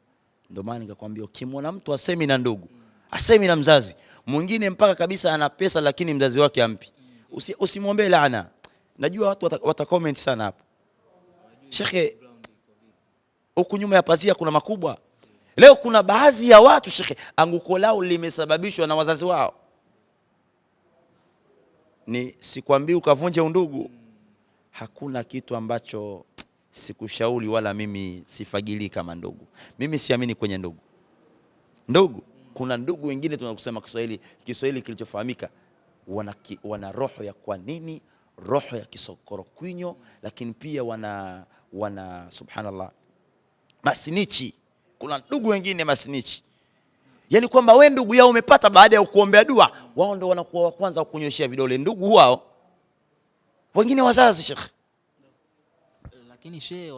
A: Ndio maana nikakwambia ukimwona mtu asemi na ndugu, asemi na mzazi, mwingine mpaka kabisa ana pesa lakini mzazi wake ampi. Usimwombe laana. Najua watu wata-comment sana hapo. Sheikh, huku nyuma ya pazia kuna makubwa. Leo kuna baadhi ya watu Sheikh, anguko lao limesababishwa na wazazi wao. Ni sikwambii ukavunje undugu. Hakuna kitu ambacho sikushauri wala mimi sifagili kama ndugu. Mimi siamini kwenye ndugu. Kuna ndugu wengine tunakusema Kiswahili kilichofahamika wana roho ya kwa nini, roho ya kisokoro kwinyo, lakini pia wana subhanallah masinichi. Kuna ndugu wengine masinichi. Yaani kwamba wewe ndugu yao umepata baada ya kuombea dua, wao ndio wanakuwa wa kwanza kunyoshia vidole ndugu wao. Wengine wazazi Sheikh.
B: Lakini shehe,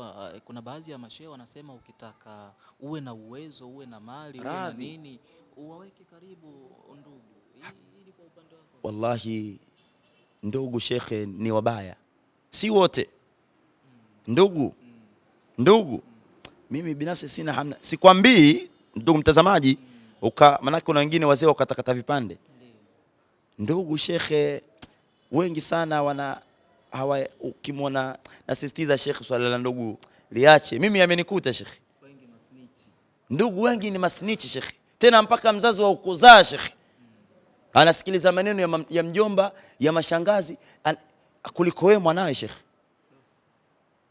B: kuna baadhi ya mashehe wanasema ukitaka uwe na uwezo, uwe na mali, uwe na nini, uwaweke karibu ndugu. Hili kwa upande wako?
A: Wallahi ndugu Sheikh ni wabaya. Si wote. Ndugu. Mimi binafsi sina hamna. Sikwambii ndugu mtazamaji, maana kuna wengine wazee wakatakata vipande. Ndugu Sheikh wengi sana ukimwona, nasisitiza Sheikh swala la ndugu liache. Mimi amenikuta Sheikh.
B: Wengi masnichi.
A: Ndugu wengi ni masnichi Sheikh. Tena mpaka mzazi wa ukuzaa Sheikh anasikiliza maneno ya mjomba, ya mashangazi kuliko wewe mwanawe Sheikh.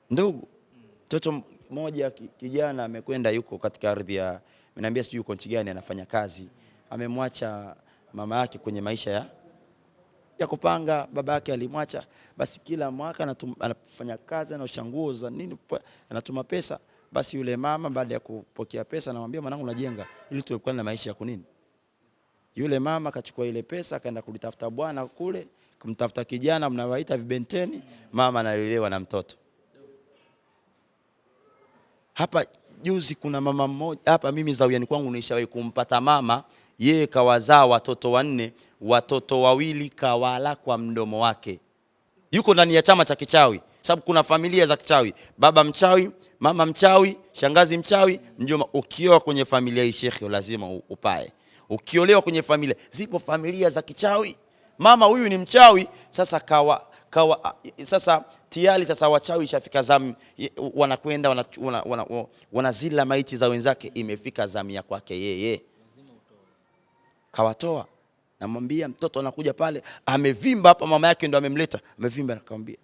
A: Ndugu, mtoto mmoja kijana amekwenda yuko katika ardhi ya, ameniambia sijui yuko nchi gani anafanya kazi. Amemwacha mama yake kwenye maisha ya kupanga, baba yake alimwacha, basi kila mwaka anafanya kazi, anaosha nguo za nini, anatuma pesa. Basi yule mama baada ya kupokea pesa anamwambia mwanangu, najenga ili tuwe na maisha ya kunini. Yule mama akachukua ile pesa akaenda kulitafuta bwana kule, kumtafuta kijana mnawaita vibenteni, mama analelewa na mtoto. Hapa juzi kuna mama mmoja hapa, mimi zawiani kwangu nishawahi kumpata mama, yeye kawazaa watoto 4, watoto 2 kawala kwa mdomo wake. Yuko ndani ya chama cha kichawi, sababu kuna familia za kichawi, baba mchawi, mama mchawi, shangazi mchawi, mjomba. Ukioa kwenye familia hii Sheikh lazima upae. Ukiolewa kwenye familia, zipo familia za kichawi. Mama huyu ni mchawi, sasa sasa tayari sasa wachawi ishafika zamu, wanakwenda wanazila maiti za wenzake, imefika zamu ya kwake yeye. Kawatoa. Namwambia mtoto anakuja pale amevimba hapa, mama yake ndo amemleta, amevimba. Nakamwambia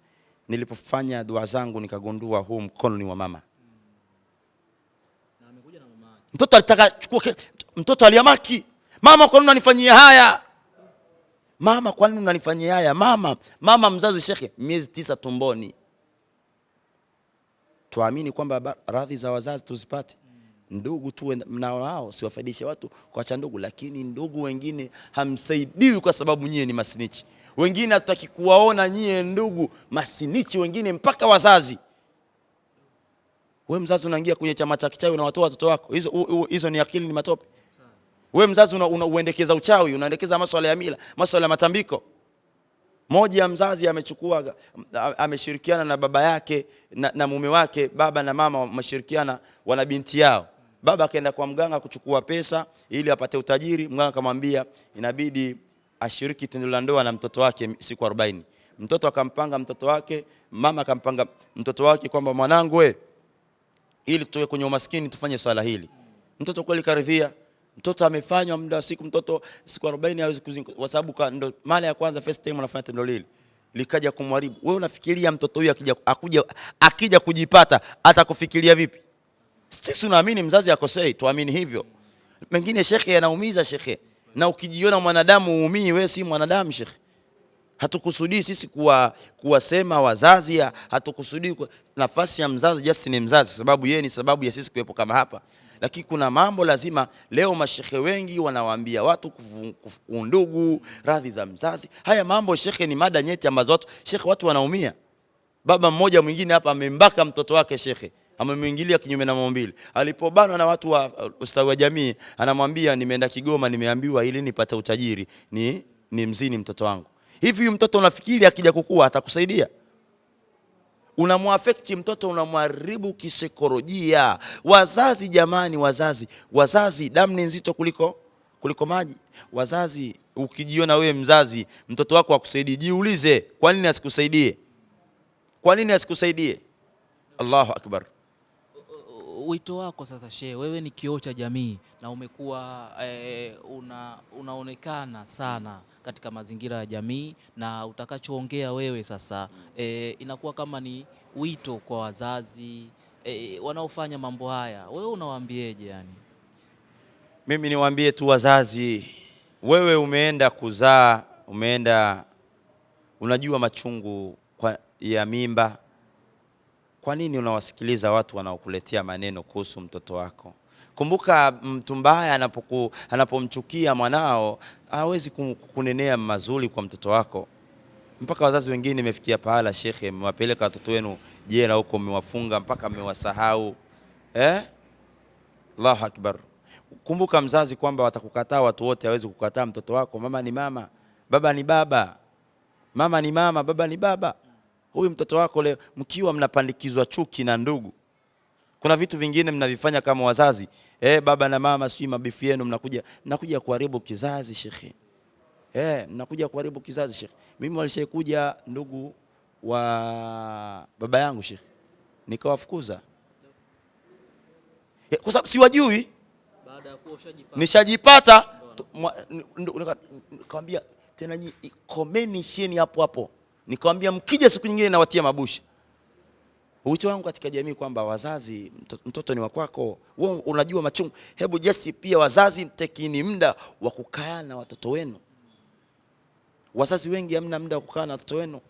A: nilipofanya dua zangu nikagundua huu mkono ni wa mama.
B: Na amekuja na mama yake.
A: Mtoto alitaka chukua, mtoto aliamaki, mama kwa nini unanifanyia haya? Mama kwa nini unanifanyia haya? Mama mzazi Sheikh miezi 9 tumboni. Tuamini kwamba radhi za wazazi tuzipate. Ndugu tu mnao wao, siwafaidishe watu kwa cha ndugu, lakini ndugu wengine hamsaidiwi kwa sababu nyie ni masinichi. Wengine hatutaki kuwaona nyie ndugu masinichi, wengine mpaka wazazi. Wewe mzazi unaingia kwenye chama cha kichawi na watoto wako. Hizo ni akili, ni matope. Wewe mzazi unaendekeza uchawi, unaendekeza masuala ya mila, masuala ya matambiko. Moja ya mzazi ameshirikiana na baba yake na mume wake, baba na mama wameshirikiana, wana binti yao. Baba akaenda kwa mganga kuchukua pesa ili apate utajiri. Mganga akamwambia inabidi ashiriki tendo la ndoa na mtoto wake siku 40. Mtoto akampanga mtoto wake, mama akampanga mtoto wake kwamba mwanangu ili tuwe kwenye umaskini tufanye swala hili. Mtoto kweli karidhia. Mtoto amefanywa muda wa siku 40 hawezi kuzinga, kwa sababu ndo mara ya kwanza first time anafanya tendo lile likaja kumharibu. Wewe unafikiria mtoto huyu akija kujipata atakufikiria vipi? Sisi tunaamini mzazi akosei, tuamini hivyo. Mengine Sheikh anaumiza Sheikh, na ukijiona mwanadamu uumii, wewe si mwanadamu Sheikh. Hatukusudii sisi kuwasema wazazi, hatukusudii nafasi ya mzazi just ni mzazi, sababu yeye ni sababu ya sisi kuwepo kama hapa. Lakini kuna mambo lazima, leo mashekhe wengi wanawaambia watu undugu, radhi za mzazi. Haya mambo shekhe, ni mada nyeti ambazo watu wanaumia. Baba mmoja mwingine hapa amembaka mtoto wake shekhe, amemwingilia kinyume na maumbile. Alipobanwa na watu wa ustawi wa jamii, anamwambia nimeenda Kigoma, nimeambiwa ili nipate utajiri ni mzini mtoto wangu. Hivi mtoto unafikiri akija kukua atakusaidia? Unamuafekti mtoto, unamharibu kisaikolojia. Wazazi jamani, wazazi damu ni nzito kuliko maji. Wazazi, ukijiona wewe mzazi mtoto wako akusaidie, jiulize kwa nini asikusaidie? Kwa nini asikusaidie? Allahu akbar.
B: Wito wako sasa shehe, wewe ni kioo cha jamii na umekuwa unaonekana sana katika mazingira ya jamii, na utakachoongea wewe sasa inakuwa kama ni wito kwa wazazi wanaofanya mambo haya, wewe unawaambieje yani?
A: Mimi niwaambie tu wazazi, wewe umeenda kuzaa, unajua machungu ya mimba. Kwa nini unawasikiliza watu wanaokuletea maneno kuhusu mtoto wako? Kumbuka, mtu mbaya anapomchukia mwanao hawezi kunenea mazuri kwa mtoto wako. Mpaka wazazi wengine imefikia pahala shekhe, mmewapeleka watoto wenu jela huko, mmewafunga mpaka mmewasahau. Allahu akbar. Kumbuka mzazi kwamba watakukataa watu wote, hawezi kukataa mtoto wako. Mama ni mama, baba ni baba. Mama ni mama, baba ni baba. Huyu mtoto wako leo mkiwa mnapandikizwa chuki na ndugu, kuna vitu vingine mnavifanya kama wazazi, baba na mama, sio mabifu yenu, mnakuja kuharibu kizazi shekhi. Mnakuja kuharibu kizazi shekhi. Mimi walishakuja ndugu wa baba yangu shekhi, nikawafukuza kwa sababu siwajui. Baada ya kuwa nishajipata, nikamwambia tena komeni sheni hapo. Nikamwambia mkija siku nyingine nawatia mabusha. Wito wangu katika jamii kwamba wazazi, mtoto ni wakwako, wewe unajua machungu. Hebu just pia wazazi, tekini muda wa kukaa na watoto wenu. Wazazi wengi hamna muda wa kukaa na watoto wenu.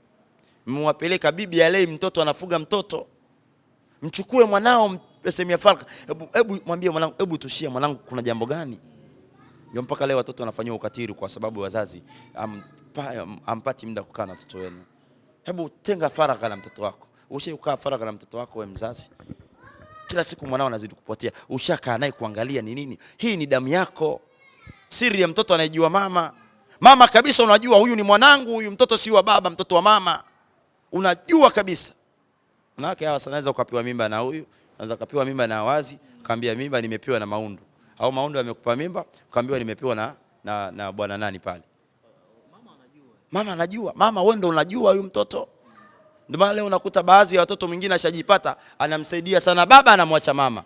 A: Mmewapeleka bibi alei mtoto, anafuga mtoto. Mchukue mwanao semia faraka, hebu mwambie mwanangu, hebu tushia mwanangu, kuna jambo gani? Ndio mpaka leo watoto wanafanywa ukatili kwa sababu wazazi ampati muda kukaa na watoto wenu. Hebu tenga faraka na mtoto wako. Ushakaa faraka na mtoto wako wewe mzazi? Kila siku mwanao anazidi kupotea. Ushakaa naye kuangalia ni nini? Hii ni damu yako. Siri ya mtoto anayejua mama. Mama kabisa, unajua huyu ni mwanangu, huyu mtoto si wa baba, mtoto wa mama. Unajua kabisa. Wanawake hawa sanaweza ukapewa mimba na huyu, anaweza kupewa mimba na wazi, kaambia mimba nimepewa na Maundu. Au Maundu amekupa mimba, kaambiwa nimepewa na bwana nani pale. Mama anajua. Mama wewe ndio unajua huyu mtoto. Ndio maana leo unakuta baadhi ya watoto, mwingine ashajipata anamsaidia sana baba, anamwacha mama.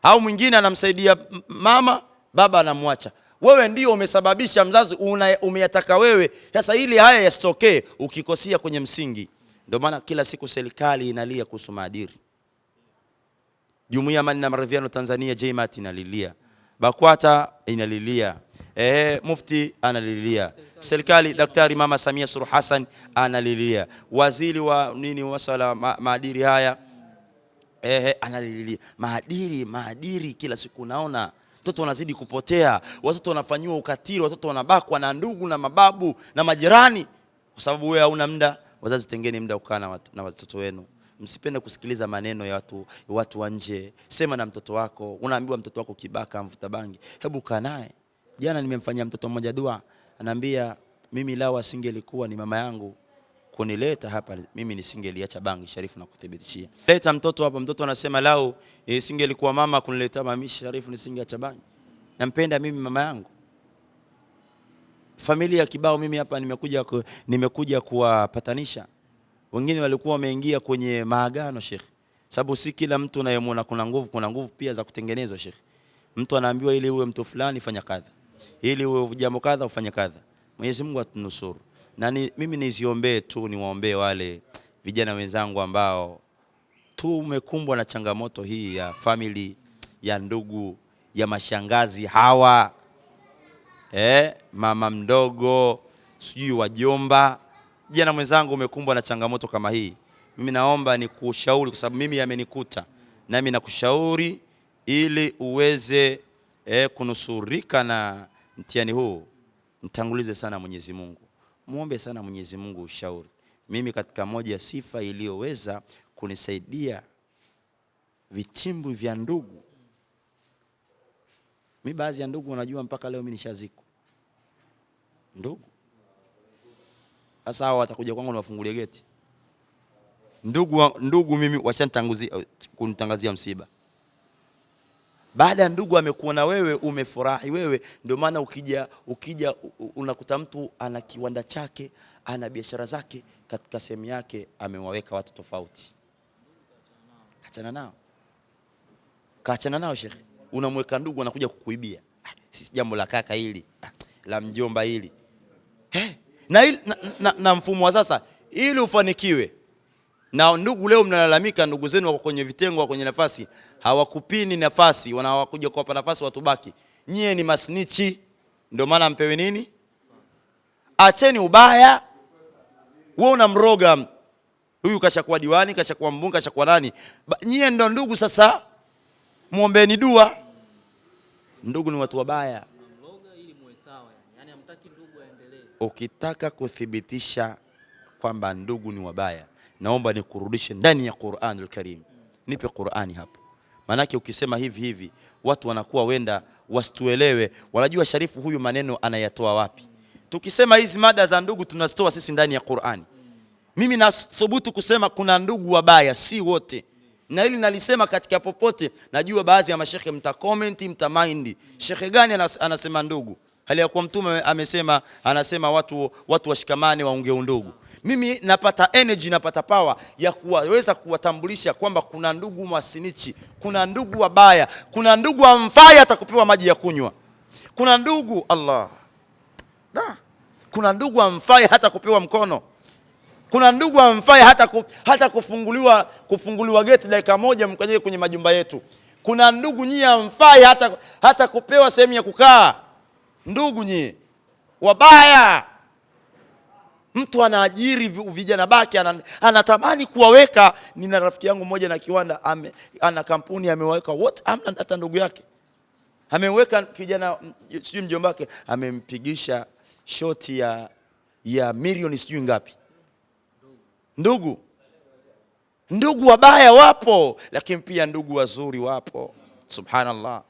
A: Au mwingine anamsaidia mama, baba anamwacha. Wewe ndio umesababisha, mzazi umeyataka wewe. Sasa ili haya yasitokee, ukikosea kwenye msingi. Ndio maana kila siku serikali inalia kuhusu maadili. Jumuiya Amani na Maridhiano Tanzania JMAT inalilia. BAKWATA inalilia. Mufti analilia. Serikali Daktari Mama Samia Suluhu Hassan analilia. Waziri wa masuala maadili haya analilia. Maadili kila siku naona watoto wanazidi kupotea, watoto wanafanywa ukatili, watoto wanabakwa na ndugu na mababu na majirani kwa sababu wewe hauna muda. Wazazi, tengeni muda kukaa na watoto wenu. Msipende kusikiliza maneno ya watu wa nje. Sema na mtoto wako. Unaambiwa mtoto wako kibaka, mvuta bangi, hebu kaa naye. Jana nimemfanyia mtoto mmoja dua, ananiambia mimi lao asingelikuwa ni mama yangu kunileta hapa, mimi nisingeliacha bangi. Sharifu na kuthibitishia. Leta mtoto hapa, mtoto anasema lao isingelikuwa mama kunileta mimi Sharifu nisingeacha bangi. Nampenda mimi mama yangu. Familia kibao, mimi hapa nimekuja kuwapatanisha. Wengine walikuwa wameingia kwenye maagano Sheikh. Sababu si kila mtu unayemwona kuna nguvu pia za kutengenezwa Sheikh. Mtu anaambiwa ili uwe mtu fulani fanya kadha, ili uwe jambo kadha ufanye kadha. Mwenyezi Mungu atunusuru. Na mimi niziombee tu, niwaombee wale vijana wenzangu ambao tumekumbwa na changamoto hii ya family, ya ndugu, ya mashangazi hawa, mama mdogo, sijui wajomba. Jana mwenzangu umekumbwa na changamoto kama hii, mimi naomba nikushauri, kwa sababu mimi yamenikuta, na mimi nakushauri ili uweze kunusurika na mtihani huu, mtangulize sana Mwenyezi Mungu, muombe sana Mwenyezi Mungu ushauri. Mimi katika moja ya sifa iliyoweza kunisaidia vitimbu vya ndugu, mimi baadhi ya ndugu unajua mpaka leo mimi nishaziko ndugu. Sasa hao watakuja kwangu niwafungulie geti ndugu mimi kunitangazia msiba. Baada ya ndugu amekuona wewe umefurahi wewe, ndio maana ukija unakuta mtu ana kiwanda chake, ana biashara zake, katika sehemu yake amewaweka watu tofauti. Kaachana nao shekhi. Unamweka ndugu anakuja kukuibia. Sisi jambo la kaka hili, la mjomba hili. Na mfumo wa sasa ili ufanikiwe. Na ndugu leo mnalalamika ndugu zenu wako kwenye vitengo, wako kwenye nafasi, hawakupini nafasi, wanawakuja kuwapa nafasi watu baki. Nyie ni masnichi, ndio maana mpewe nini? Acheni ubaya. Wewe unamroga huyu, kashakuwa diwani, kashakuwa mbunge, kashakuwa nani. Nyie ndio ndugu sasa, muombeeni dua. Ndugu ni watu wabaya.
B: Yani hamtaki ndugu aendelee.
A: Ukitaka kuthibitisha kwamba ndugu ni wabaya, naomba nikurudishe ndani ya Qur'anul Karim. Nipe Qur'ani hapo. Manake ukisema hivi watu wanakuwa wenda wasituelewe, wanajua Sharifu huyu maneno anayatoa wapi. Tukisema hizi mada za ndugu tunazitoa sisi ndani ya Qur'ani. Mimi nathubutu kusema kuna ndugu wabaya, si wote. Na hili nalisema katika popote, najua baadhi ya mashekhe mta-comment, mta-mind. Shekhe gani anasema ndugu? Hali ya kuwa Mtume amesema, anasema watu washikamane waunge undugu. Mimi napata energy, napata power ya kuweza kuwatambulisha kwamba kuna ndugu masinichi, kuna ndugu wabaya, kuna ndugu amfai hata kupewa maji ya kunywa. Kuna ndugu kuna ndugu amfai hata kupewa mkono. Kuna ndugu amfai hata kufunguliwa geti dakika moja mkaje kwenye majumba yetu. Kuna ndugu nyie amfai hata kupewa sehemu ya kukaa. Ndugu nyie wabaya. Mtu anaajiri vijana baki, anatamani kuwaweka. Nina rafiki yangu mmoja na kiwanda, ana kampuni, amewaweka wote, amna hata ndugu yake. Ameweka kijana sijui mjomba wake, amempigisha shoti ya milioni sijui ngapi. Ndugu wabaya wapo, lakini pia ndugu wazuri wapo. Subhanallah.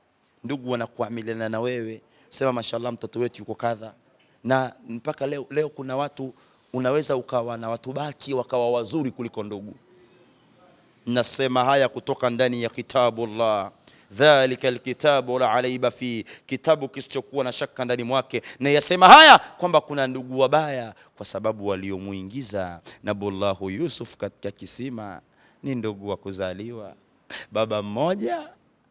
A: Ndugu wanakuamiliana na wewe, sema mashallah mtoto wetu yuko kadha. Na mpaka leo kuna watu unaweza ukawa na watu baki wakawa wazuri kuliko ndugu. Nasema haya kutoka ndani ya kitabullah. Dhalika alkitabu la raiba fi, kitabu kisichokuwa na shaka ndani mwake. Na yasema haya kwamba kuna ndugu wabaya kwa sababu waliomuingiza Nabiyullah Yusuf katika kisima ni ndugu wa kuzaliwa, baba mmoja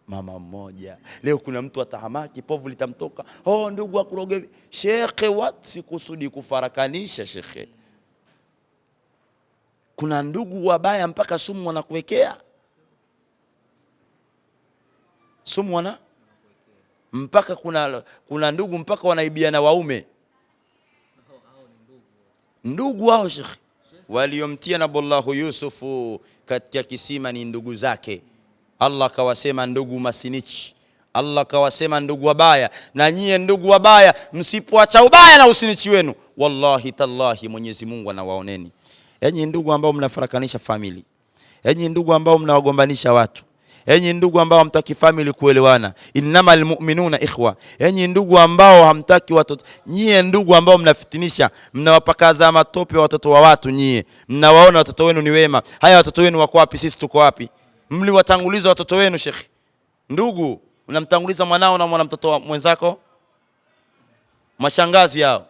A: mama mmoja. Leo kuna mtu atahamaki, povu litamtoka, ndugu akuroge. Shekhe, sikusudi kufarakanisha shekhe. Kuna ndugu wabaya mpaka sumu wanakuwekea. Sumu mpaka kuna ndugu mpaka wanaibiana waume. Ndugu wao shekhe, waliomtia Nabiyullah Yusufu katika kisima ni ndugu zake. Allah kawasema ndugu masinichi. Allah kawasema ndugu wabaya. Na nyie ndugu wabaya, msipoacha ubaya na usinichi wenu, wallahi tallahi Mwenyezi Mungu anawaoneni. Enyi ndugu ambao mnafarakanisha family, enyi ndugu ambao mnawagombanisha watu, enyi ndugu ambao hamtaki family kuelewana, innamal mu'minuna ikhwa. Enyi ndugu ambao hamtaki watoto, nyie ndugu ambao mnafitinisha, mnawapakaza matope watoto wa watu, nyie mnawaona watoto wenu ni wema. Haya watoto wenu wako wapi? Sisi tuko wapi? Mliwatanguliza watoto wenu shekhi. Ndugu, unamtanguliza mwanao na mtoto wa mwenzako, mashangazi hao,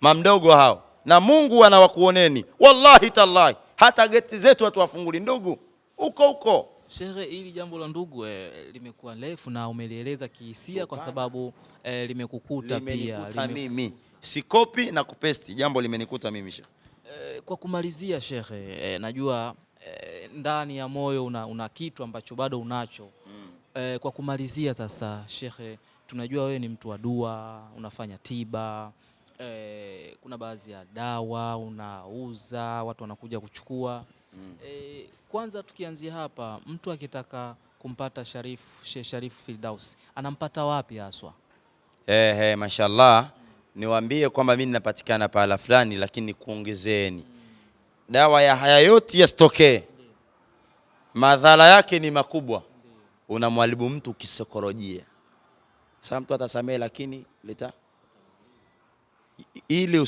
A: mamdogo hao, na Mungu anawakuoneni. Wallahi tallahi, hata geti zetu watu wafunguli ndugu huko.
B: Shehe, hili jambo la ndugu limekuwa refu na umelieleza kihisia kwa sababu limekukuta pia.
A: Mimi sikopi na kupesti, jambo limenikuta mimi shekhi.
B: Kwa kumalizia shekhe, najua ndani ya moyo una kitu ambacho bado unacho. Kwa kumalizia sasa shekhe, tunajua wewe ni mtu wa dua, unafanya tiba, kuna baadhi ya dawa unauza, watu wanakuja kuchukua. Kwanza tukianzia hapa, mtu akitaka kumpata Sheikh Sharif Firdaus anampata wapi haswa?
A: Mashallah, niwaambie kwamba mimi ninapatikana pahala fulani, lakini kuongezeeni dawa ya haya yote yasitokee, madhara yake ni makubwa. Unamwalibu mtu kisaikolojia. Sasa mtu atasamehe, lakini ili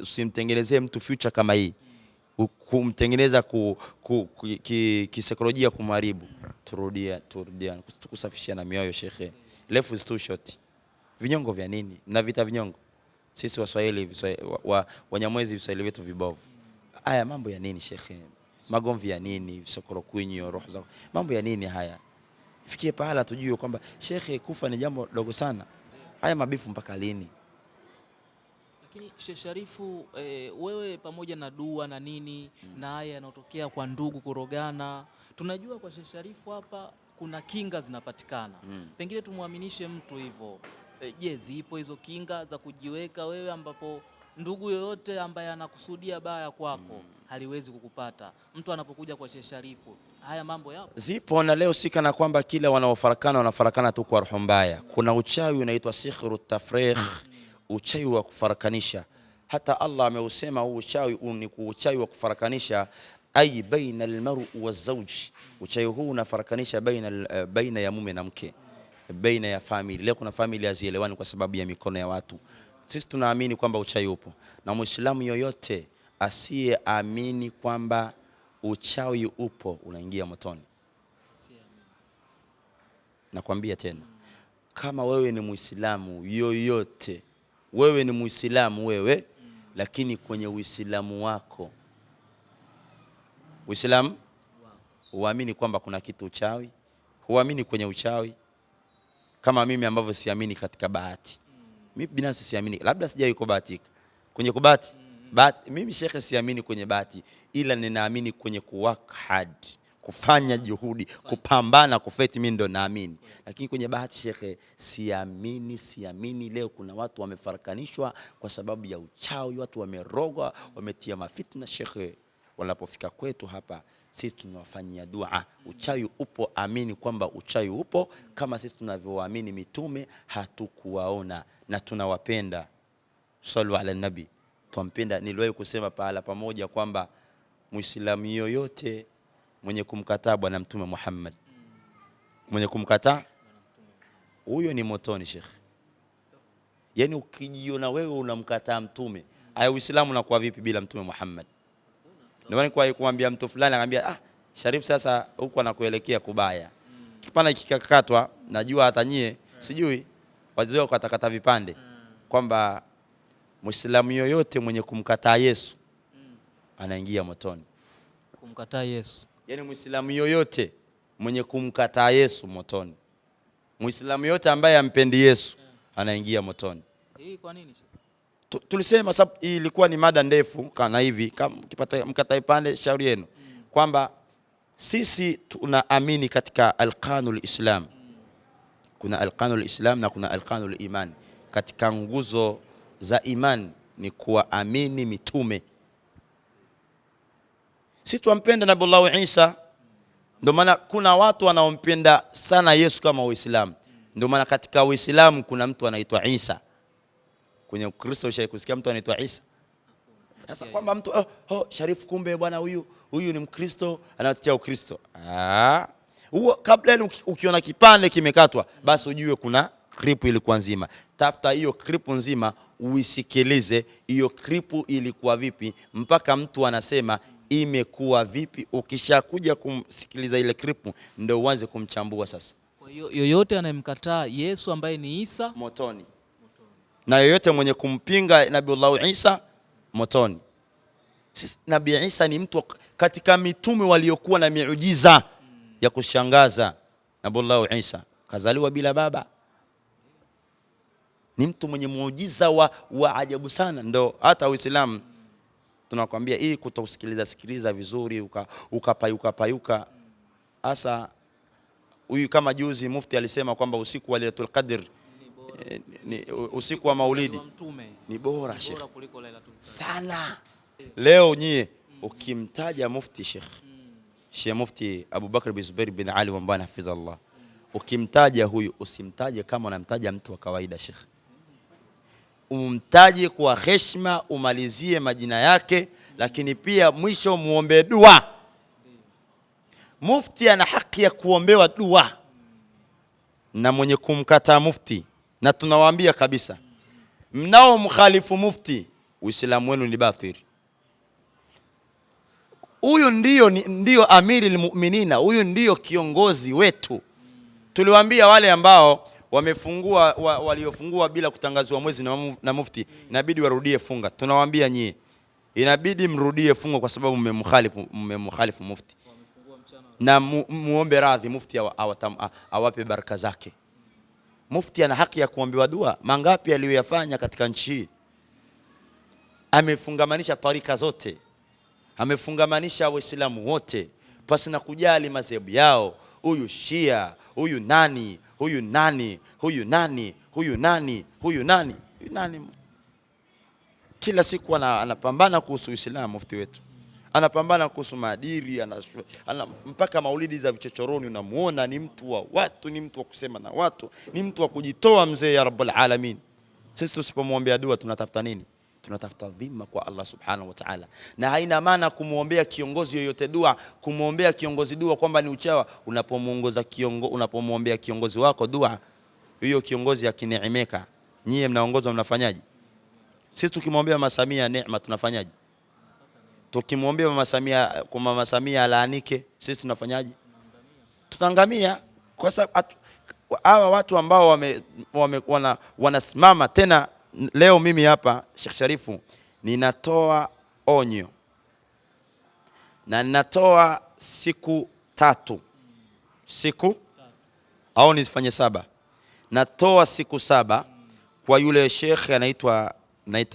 A: usimtengenezee mtu future kama hii, kumtengeneza kisaikolojia, kumharibu. Turudia tukusafishia na mioyo shekhe. Life is too short. Vinyongo vya nini? Na vita vinyongo. Sisi Waswahili, Wanyamwezi, Viswahili wetu vibovu. Haya mambo ya nini shekhe? Magomvi ya nini? Sokoro kwinyo, roho zako. Mambo ya nini haya? Fikie pahala tujue kwamba shekhe, kufa ni jambo dogo sana. Haya mabifu mpaka lini?
B: Lakini Sheikh Sharifu, wewe pamoja na dua na nini na haya yanotokea kwa ndugu kurogana, tunajua kwa Sheikh Sharifu hapa kuna kinga zinapatikana. Pengine tumuaminishe mtu hivyo. Je, zipo hizo kinga za kujiweka wewe ambapo ndugu yoyote ambaye anakusudia baya kwako haliwezi kukupata? Mtu anapokuja kwa Sheikh Sharifu, haya mambo yapo? Zipo,
A: na leo sika na kwamba kila wanaofarakana tu kwa roho mbaya. Kuna uchawi unaitwa sikhru tafrikh, uchawi wa kufarakanisha. Hata Allah ameusema huu uchawi ni uchawi wa kufarakanisha, ay baina almar'u wazawj. Uchawi huu unafarakanisha baina ya mume na mke, baina ya family. Leo kuna family hazielewani kwa sababu ya mikono ya watu. Sisi tunaamini kwamba uchawi upo, na Muislamu yoyote asiyeamini kwamba uchawi upo unaingia motoni. Nakwambia tena, kama wewe ni Muislamu yoyote, wewe ni Muislamu wewe, lakini kwenye Uislamu wako, Uislamu huamini kwamba kuna kitu uchawi, huamini kwenye uchawi, kama mimi ambavyo siamini katika bahati. Mimi binafsi siamini, labda sijawahi kubahatika kwenye kubahati. Mimi shekhe siamini kwenye bahati, ila ninaamini kwenye kuwork hard, kufanya juhudi, kupambana, kufeti. Mimi ndo naamini, lakini kwenye bahati shekhe siamini. Leo kuna watu wamefarakanishwa kwa sababu ya uchawi, watu wamerogwa, wametia mafitna shekhe. Wanapofika kwetu hapa, sisi tunawafanyia dua. Uchawi upo, amini kwamba uchawi upo, kama sisi tunavyoamini mitume hatukuwaona na tunawapenda. Sallu ala nabi, tumpenda. Niliwahi kusema pahala pamoja kwamba Muislamu yoyote mwenye kumkataa bwana Mtume Muhammad, mwenye kumkataa huyo ni motoni shekhi. Yani ukijiona wewe unamkataa mtume, haya Uislamu unakuwa vipi bila Mtume Muhammad? Ndio maana kwa kumwambia mtu fulani akamwambia, Sharif sasa huko anakuelekea kubaya. Kipana kikakatwa, najua hata nyie sijui wazoea kukatakata vipande, kwamba Muislamu yoyote mwenye kumkataa Yesu anaingia motoni.
B: Kumkataa Yesu,
A: yani Muislamu yoyote mwenye kumkataa Yesu motoni. Muislamu yote ambaye ampendi Yesu anaingia motoni.
B: Hii kwa nini?
A: Tulisema sababu ilikuwa ni mada ndefu kana hivi, kama mkataa pande shauri yenu, kwamba sisi tunaamini katika alqanul Islam. Kuna alqanul Islam na kuna alqanul iman. Katika nguzo za iman ni kuamini mitume. Sisi tumpenda Nabii Isa, ndio maana kuna watu wanaompenda sana Yesu kama Uislamu. Ndio maana katika Uislamu kuna mtu anaitwa Isa. Kwenye Ukristo ushawahi kusikia mtu anaitwa Isa? Sasa kwamba mtu Sharif, kumbe bwana huyu ni Mkristo anatetea Ukristo. Huo kabla ukiona kipande kimekatwa, basi ujue kuna clip ilikuwa nzima. Tafuta hiyo clip nzima uisikilize, hiyo clip ilikuwa vipi mpaka mtu anasema imekuwa vipi. Ukishakuja kumsikiliza ile clip ndio uanze kumchambua sasa.
B: Kwa hiyo yoyote anayemkataa Yesu ambaye ni Isa
A: motoni, na yoyote mwenye kumpinga Nabii Isa motoni. Nabii Isa ni mtu katika mitume waliokuwa na miujiza ya kushangaza. Nabii Isa kazaliwa bila baba, ni mtu mwenye muujiza wa ajabu sana. Ndo hata Uislamu tunakwambia hii kutosikiliza vizuri ukapayuka. Hasa huyu kama juzi mufti alisema kwamba usiku wa Lailatul Qadr ni usiku wa Maulidi ni bora Sheikh sana. Leo nyie ukimtaja mufti Sheikh Mufti Abu Bakr bin Zubair bin Ali wa Mbwana hafidhahullah, ukimtaja huyu usimtaje kama unamtaja mtu wa kawaida Sheikh. Umtaje kwa heshima, umalizie majina yake, lakini pia mwisho muombe dua. Mufti ana haki ya kuombewa dua na mwenye kumkataa mufti, na tunawaambia kabisa, mnao mkhalifu mufti, Uislamu wenu ni batili. Huyu ndio amiri almu'minina, huyu ndio kiongozi wetu. Tuliwaambia wale ambao wamefungua waliofungua bila kutangazwa mwezi na mufti, inabidi warudie funga. Tunawaambia nyie, inabidi mrudie funga kwa sababu mmemkhalifu mufti, na muombe radhi mufti awape baraka zake. Mufti ana haki ya kuombewa dua. Mangapi aliyoyafanya katika nchi hii? Amefungamanisha tarika zote, amefungamanisha Waislamu wote pasi na kujali madhehebu yao. Huyu Shia, huyu nani, huyu nani, huyu nani, huyu nani, huyu nani, huyu nani. Kila siku anapambana kuhusu Uislamu. Mufti wetu anapambana kuhusu maadili, mpaka maulidi za vichochoroni unamuona ni mtu wa watu, ni mtu wa kusema na watu, ni mtu wa kujitoa mzee ya Rabbul Alamin. Sisi tusipomwombea dua tunatafuta nini? Tunatafuta dhima kwa Allah subhanahu wa ta'ala. Na haina maana kumuombea kiongozi yoyote dua, kumuombea kiongozi dua kwamba ni uchawa. Unapomwombea kiongozi wako dua, hiyo kiongozi akineemeka, nyie mnaongozwa mnafanyaje? Sisi tukimwombea Mama Samia neema tunafanyaje? Tukimwombea Mama Samia alaanike, sisi tunafanyaje? Tutaangamia. Kwa sababu hawa watu ambao wanasimama tena. Leo mimi hapa Sheikh Sharifu ninatoa onyo na ninatoa siku 3, siku au nisifanye 7, natoa siku 7 kwa yule shekhe anaitwa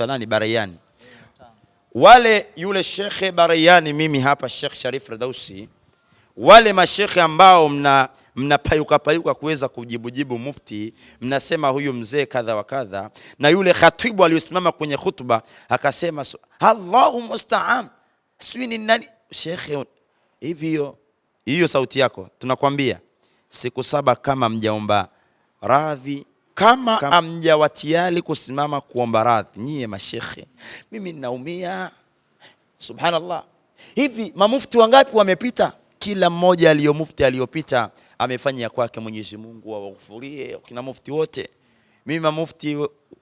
A: nani, Barayani. Wale yule shekhe Barayani, mimi hapa Sheikh Sharif Firdausi, wale mashekhe ambao mnapayuka kuweza kujibu mufti, mnasema huyu mzee kadha wa kadha, na yule khatibu aliyosimama kwenye khutba akasema Allahu musta'an, swini nani shekhe hivyo. Hiyo sauti yako tunakwambia siku 7 kama mjaomba radhi, kama mjawatiali kusimama kuomba radhi nyie mashekhe, mimi ninaumia. Subhanallah, hivi mamufti wangapi wamepita? Kila mmoja aliyomufti aliyopita amefanya kwake, Mwenyezi Mungu awaghfurie kina mufti wote. Mimi mamufti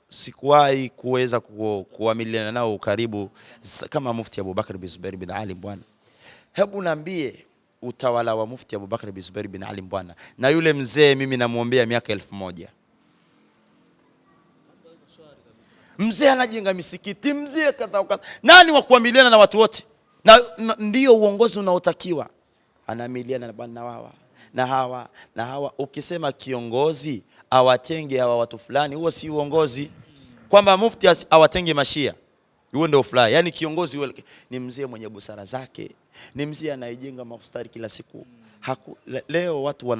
A: sikuwahi kuweza kuamiliana nao karibu kama mufti Abu Bakr bin Zubair bin Ali Mbwana. Hebu niambie utawala wa mufti Abu Bakr bin Zubair bin Ali Mbwana, na yule mzee mimi namuombea miaka 1000. Mzee anajenga misikiti, mzee kadha. Nani wa kuamiliana na watu wote? Na ndio uongozi unaotakiwa. Anaamiliana na bwana wawa na hawa na hawa. Ukisema kiongozi awatenge hawa watu fulani, huo si uongozi. Kwamba mufti awatenge mashia, huo ndio fulani. Yani kiongozi huo ni mzee mwenye busara zake, ni mzee anayejenga mafustari kila siku. Leo watu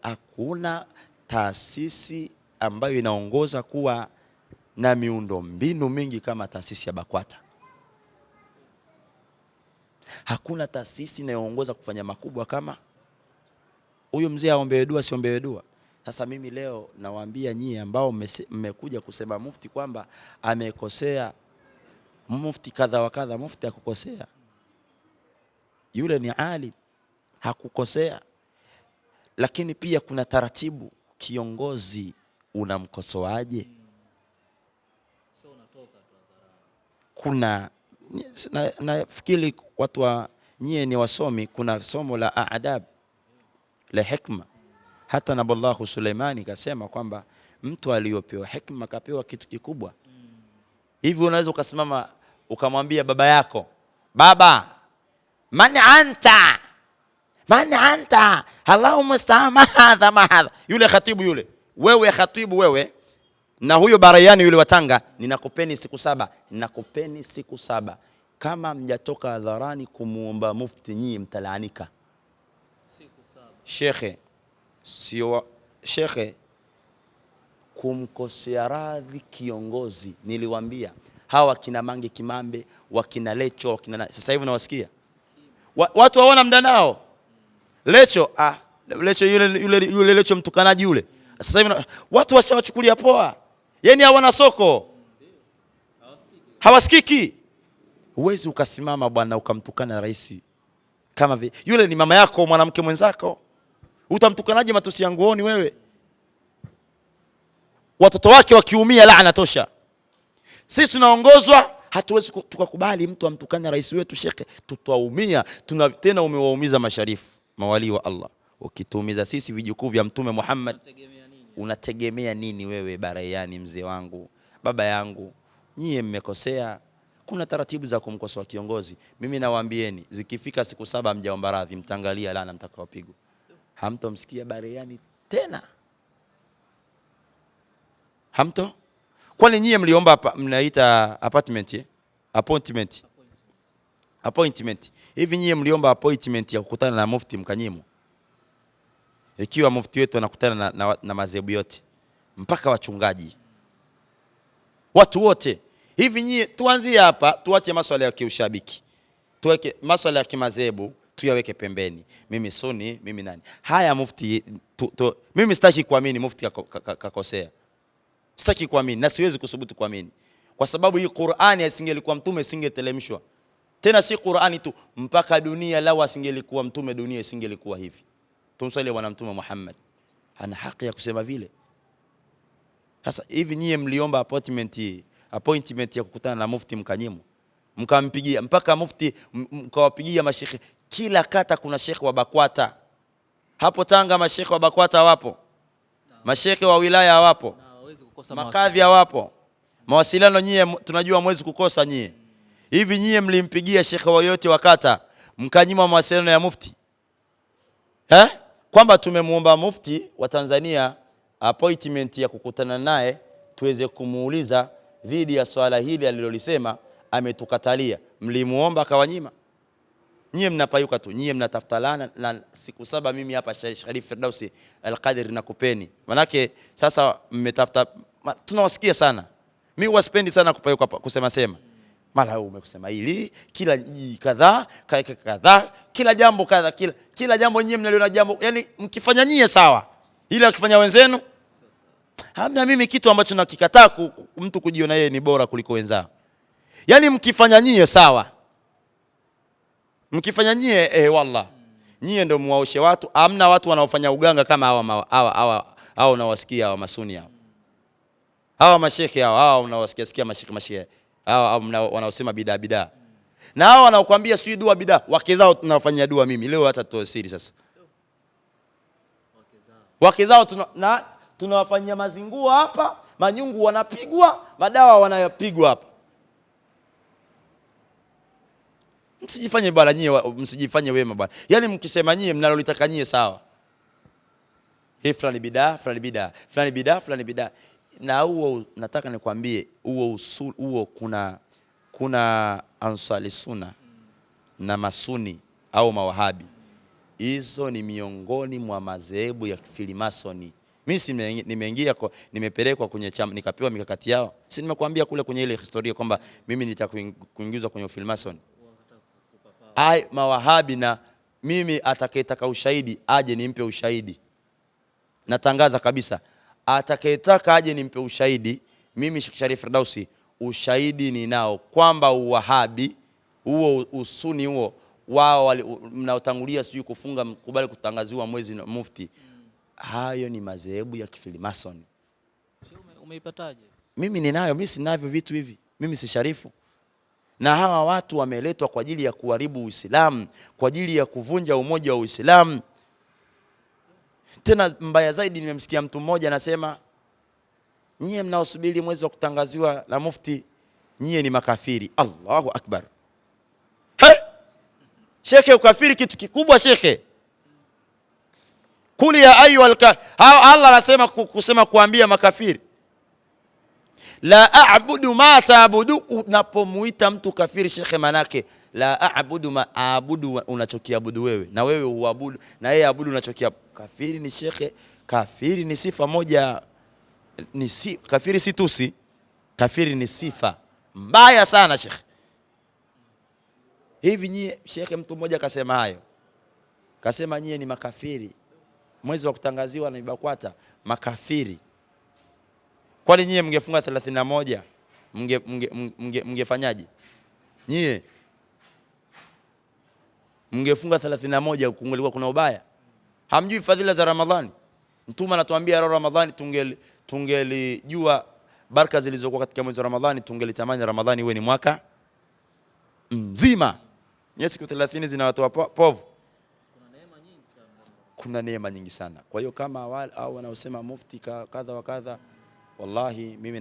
A: hakuna taasisi ambayo inaongoza kuwa na miundo mbinu mingi kama taasisi ya BAKWATA. Hakuna taasisi inayoongoza kufanya makubwa kama huyu mzee. Aombewe dua, siombewe dua. Sasa mimi leo nawaambia nyie ambao mmekuja kusema mufti kwamba amekosea, mufti kadha wa kadha, mufti hakukosea. Yule ni alim, hakukosea. Lakini pia kuna taratibu. Kiongozi unamkosoaje? Kuna nafikiri watu wa nyie ni wasomi, kuna somo la adab la hikma. Hata Nabii Suleimani kasema kwamba mtu aliyopewa hikma kapewa kitu kikubwa. Hivi unaweza ukasimama ukamwambia baba yako, baba, man anta, Allahumma sta'ama hadha. Yule khatibu yule, wewe khatibu wewe, na huyo Barayani yule wa Tanga, ninakupeni siku 7, ninakupeni siku 7. Kama mjatoka hadharani kumuomba mufti nyinyi mtalaanika. Shekhe sio shekhe kumkosea radhi kiongozi. Niliwaambia hawa kina Mange Kimambe, wakina Lecho, wakina sasa hivi nawasikia Watu waona muda nao. Lecho Lecho yule Lecho mtukanaji yule. Sasa hivi watu washawachukulia poa. Yaani hawana soko. Hawasikiki. Huwezi ukasimama bwana ukamtukana rais. Kama vile yule ni mama yako, mwanamke mwenzako. Utamtukanaje matusi ya nguoni wewe? Watoto wake wakiumia laana tosha. Sisi tunaongozwa, hatuwezi tukakubali mtu amtukane rais wetu shekhe, tutaumia. Tena umewaumiza masharifu, mawali wa Allah. Ukituumiza sisi vijukuu vya Mtume Muhammad, unategemea nini wewe Barayani mzee wangu, baba yangu? Nyie mmekosea. Kuna taratibu za kumkosoa kiongozi. Mimi nawaambieni, zikifika siku 7 mjaomba radhi, mtangalia laana mtakaopigwa. Hamtomsikia Barayani tena. Hamto? Kwani nyie mliomba mnaita appointment. Hivi nyie mliomba appointment ya kukutana na mufti mkanyimu? Ikiwa mufti wetu anakutana na madhehebu yote mpaka wachungaji, watu wote. Hivi nyie tuanzie hapa, tuache masuala ya kiushabiki. Tuweke masuala ya kimadhehebu tuyaweke pembeni. Mimi Sunni, mimi nani? Haya mufti mimi sitaki kuamini mufti kakosea. Sitaki kuamini na siwezi kusubutu kuamini. Kwa sababu hii Qur'ani isingelikuwa mtume isingetelemshwa. Tena si Qur'ani tu, mpaka dunia lao asingelikuwa mtume dunia isingelikuwa hivi. Tumsalie bwana Mtume Muhammad. Ana haki ya kusema vile. Sasa hivi nyie mliomba appointment ya kukutana na mufti mkanyimu. Mkampigia mpaka mufti mkawapigia mashekhe. Kila kata kuna shekhe wa BAKWATA. Hapo Tanga mashekhe wa BAKWATA wapo. Mashekhe wa wilaya wapo. Makadhi hawapo. Mawasiliano nyie tunajua mwezi kukosa nyie. Hivi nyie mlimpigia shekhe yoyote wa kata mkanyima mawasiliano ya mufti? Kwamba tumemuomba mufti wa Tanzania appointment ya kukutana naye tuweze kumuuliza dhidi ya swala hili alilolisema, ametukatalia. Mlimuomba akawanyima? Nyie mnapayuka tu, nyie mnatafuta laana. Na siku 7 mimi hapa Sharif Firdausi Al-Qadir nakupeni. Manake sasa mmetafuta, tunawasikia sana. Mimi wasipendi sana kupayuka kusema sema. Mara umekusema hili, kila kadhaa, kila jambo kadha, kila jambo nyie mnaliona jambo, yani mkifanya nyie sawa. Ila akifanya wenzenu, hamna. Mimi kitu ambacho nakikataa mtu kujiona yeye ni bora kuliko wenzao. Yani mkifanya nyie sawa. Mkifanya nyie wallah, nyie ndio muwaoshe watu. Hamna watu wanaofanya uganga kama hawa unawasikia hawa masuni hao. Hawa mashekhe hao unawasikia mashekhe hawa wanaosema bidaa. Na hawa wanaokuambia sio dua bidaa, wake zao tunawafanyia dua. Mimi leo hata tutoe siri sasa. Wake zao tunawafanyia mazinguo hapa, manyungu wanapigwa, madawa wanayopigwa hapa. Msijifanye bwana nyie, msijifanye wema bwana. Yaani mkisema nyie mnalolitaka nyie sawa. Hii fulani bidaa. Na huo nataka nikwambie, huo kuna Ansari Sunna na Masuni au Mawahabi. Hizo ni miongoni mwa madhehebu ya Freemasoni. Mimi nimeingia nimepelekwa kwenye chama nikapewa mikakati yao. Si nimekuambia kule kwenye ile historia kwamba mimi nitakuingizwa kwenye Freemason. Mawahabi, na mimi atakayetaka ushahidi aje nimpe ushahidi. Natangaza kabisa, atakayetaka aje nimpe ushahidi. Mimi Sheikh Sharif Firdausi ushahidi ninao kwamba uwahabi huo usuni huo wao mnaotangulia sijui kufunga mkubali kutangaziwa mwezi na mufti. Hayo ni madhehebu ya Freemason.
B: Umeipataje?
A: Mimi ninayo, mimi sinavyo vitu hivi. Mimi si Sharifu. Na hawa watu wameletwa kwa ajili ya kuharibu Uislamu, kwa ajili ya kuvunja umoja wa Uislamu. Tena mbaya zaidi, nimemsikia mtu mmoja anasema, nyie mnaosubiri mwezi wa kutangaziwa la mufti, nyie ni makafiri. Allahu Akbar. Shekhe, ukafiri kitu kikubwa shekhe. Kuli ya Allah anasema kusema kuambia makafiri, la a'budu ma ta'budu. Unapomuita mtu kafiri shekhe, manake la a'budu ma a'budu, unachokiabudu wewe na wewe uabudu na yeye abudu unachokia. Kafiri ni shekhe, kafiri ni sifa moja, kafiri si tusi, kafiri ni sifa mbaya sana shekhe. Hivi nyie, shekhe mtu mmoja kasema hayo, kasema nyie ni makafiri, mwezi wa kutangaziwa na BAKWATA makafiri. Kwani nyie mngefunga 31 mngefanyaje? Nyie mngefunga 31 kungelikuwa kuna ubaya? Hamjui fadhila za Ramadhani? Mtume anatuambia Ramadhani, tungelijua baraka zilizokuwa katika mwezi wa Ramadhani, tungelitamani Ramadhani iwe ni mwaka mzima. Nyie siku 30 zinawatoa povu. Kuna neema nyingi sana. Kwa hiyo kama wale au wanaosema mufti kadha wa kadha, wallahi mimi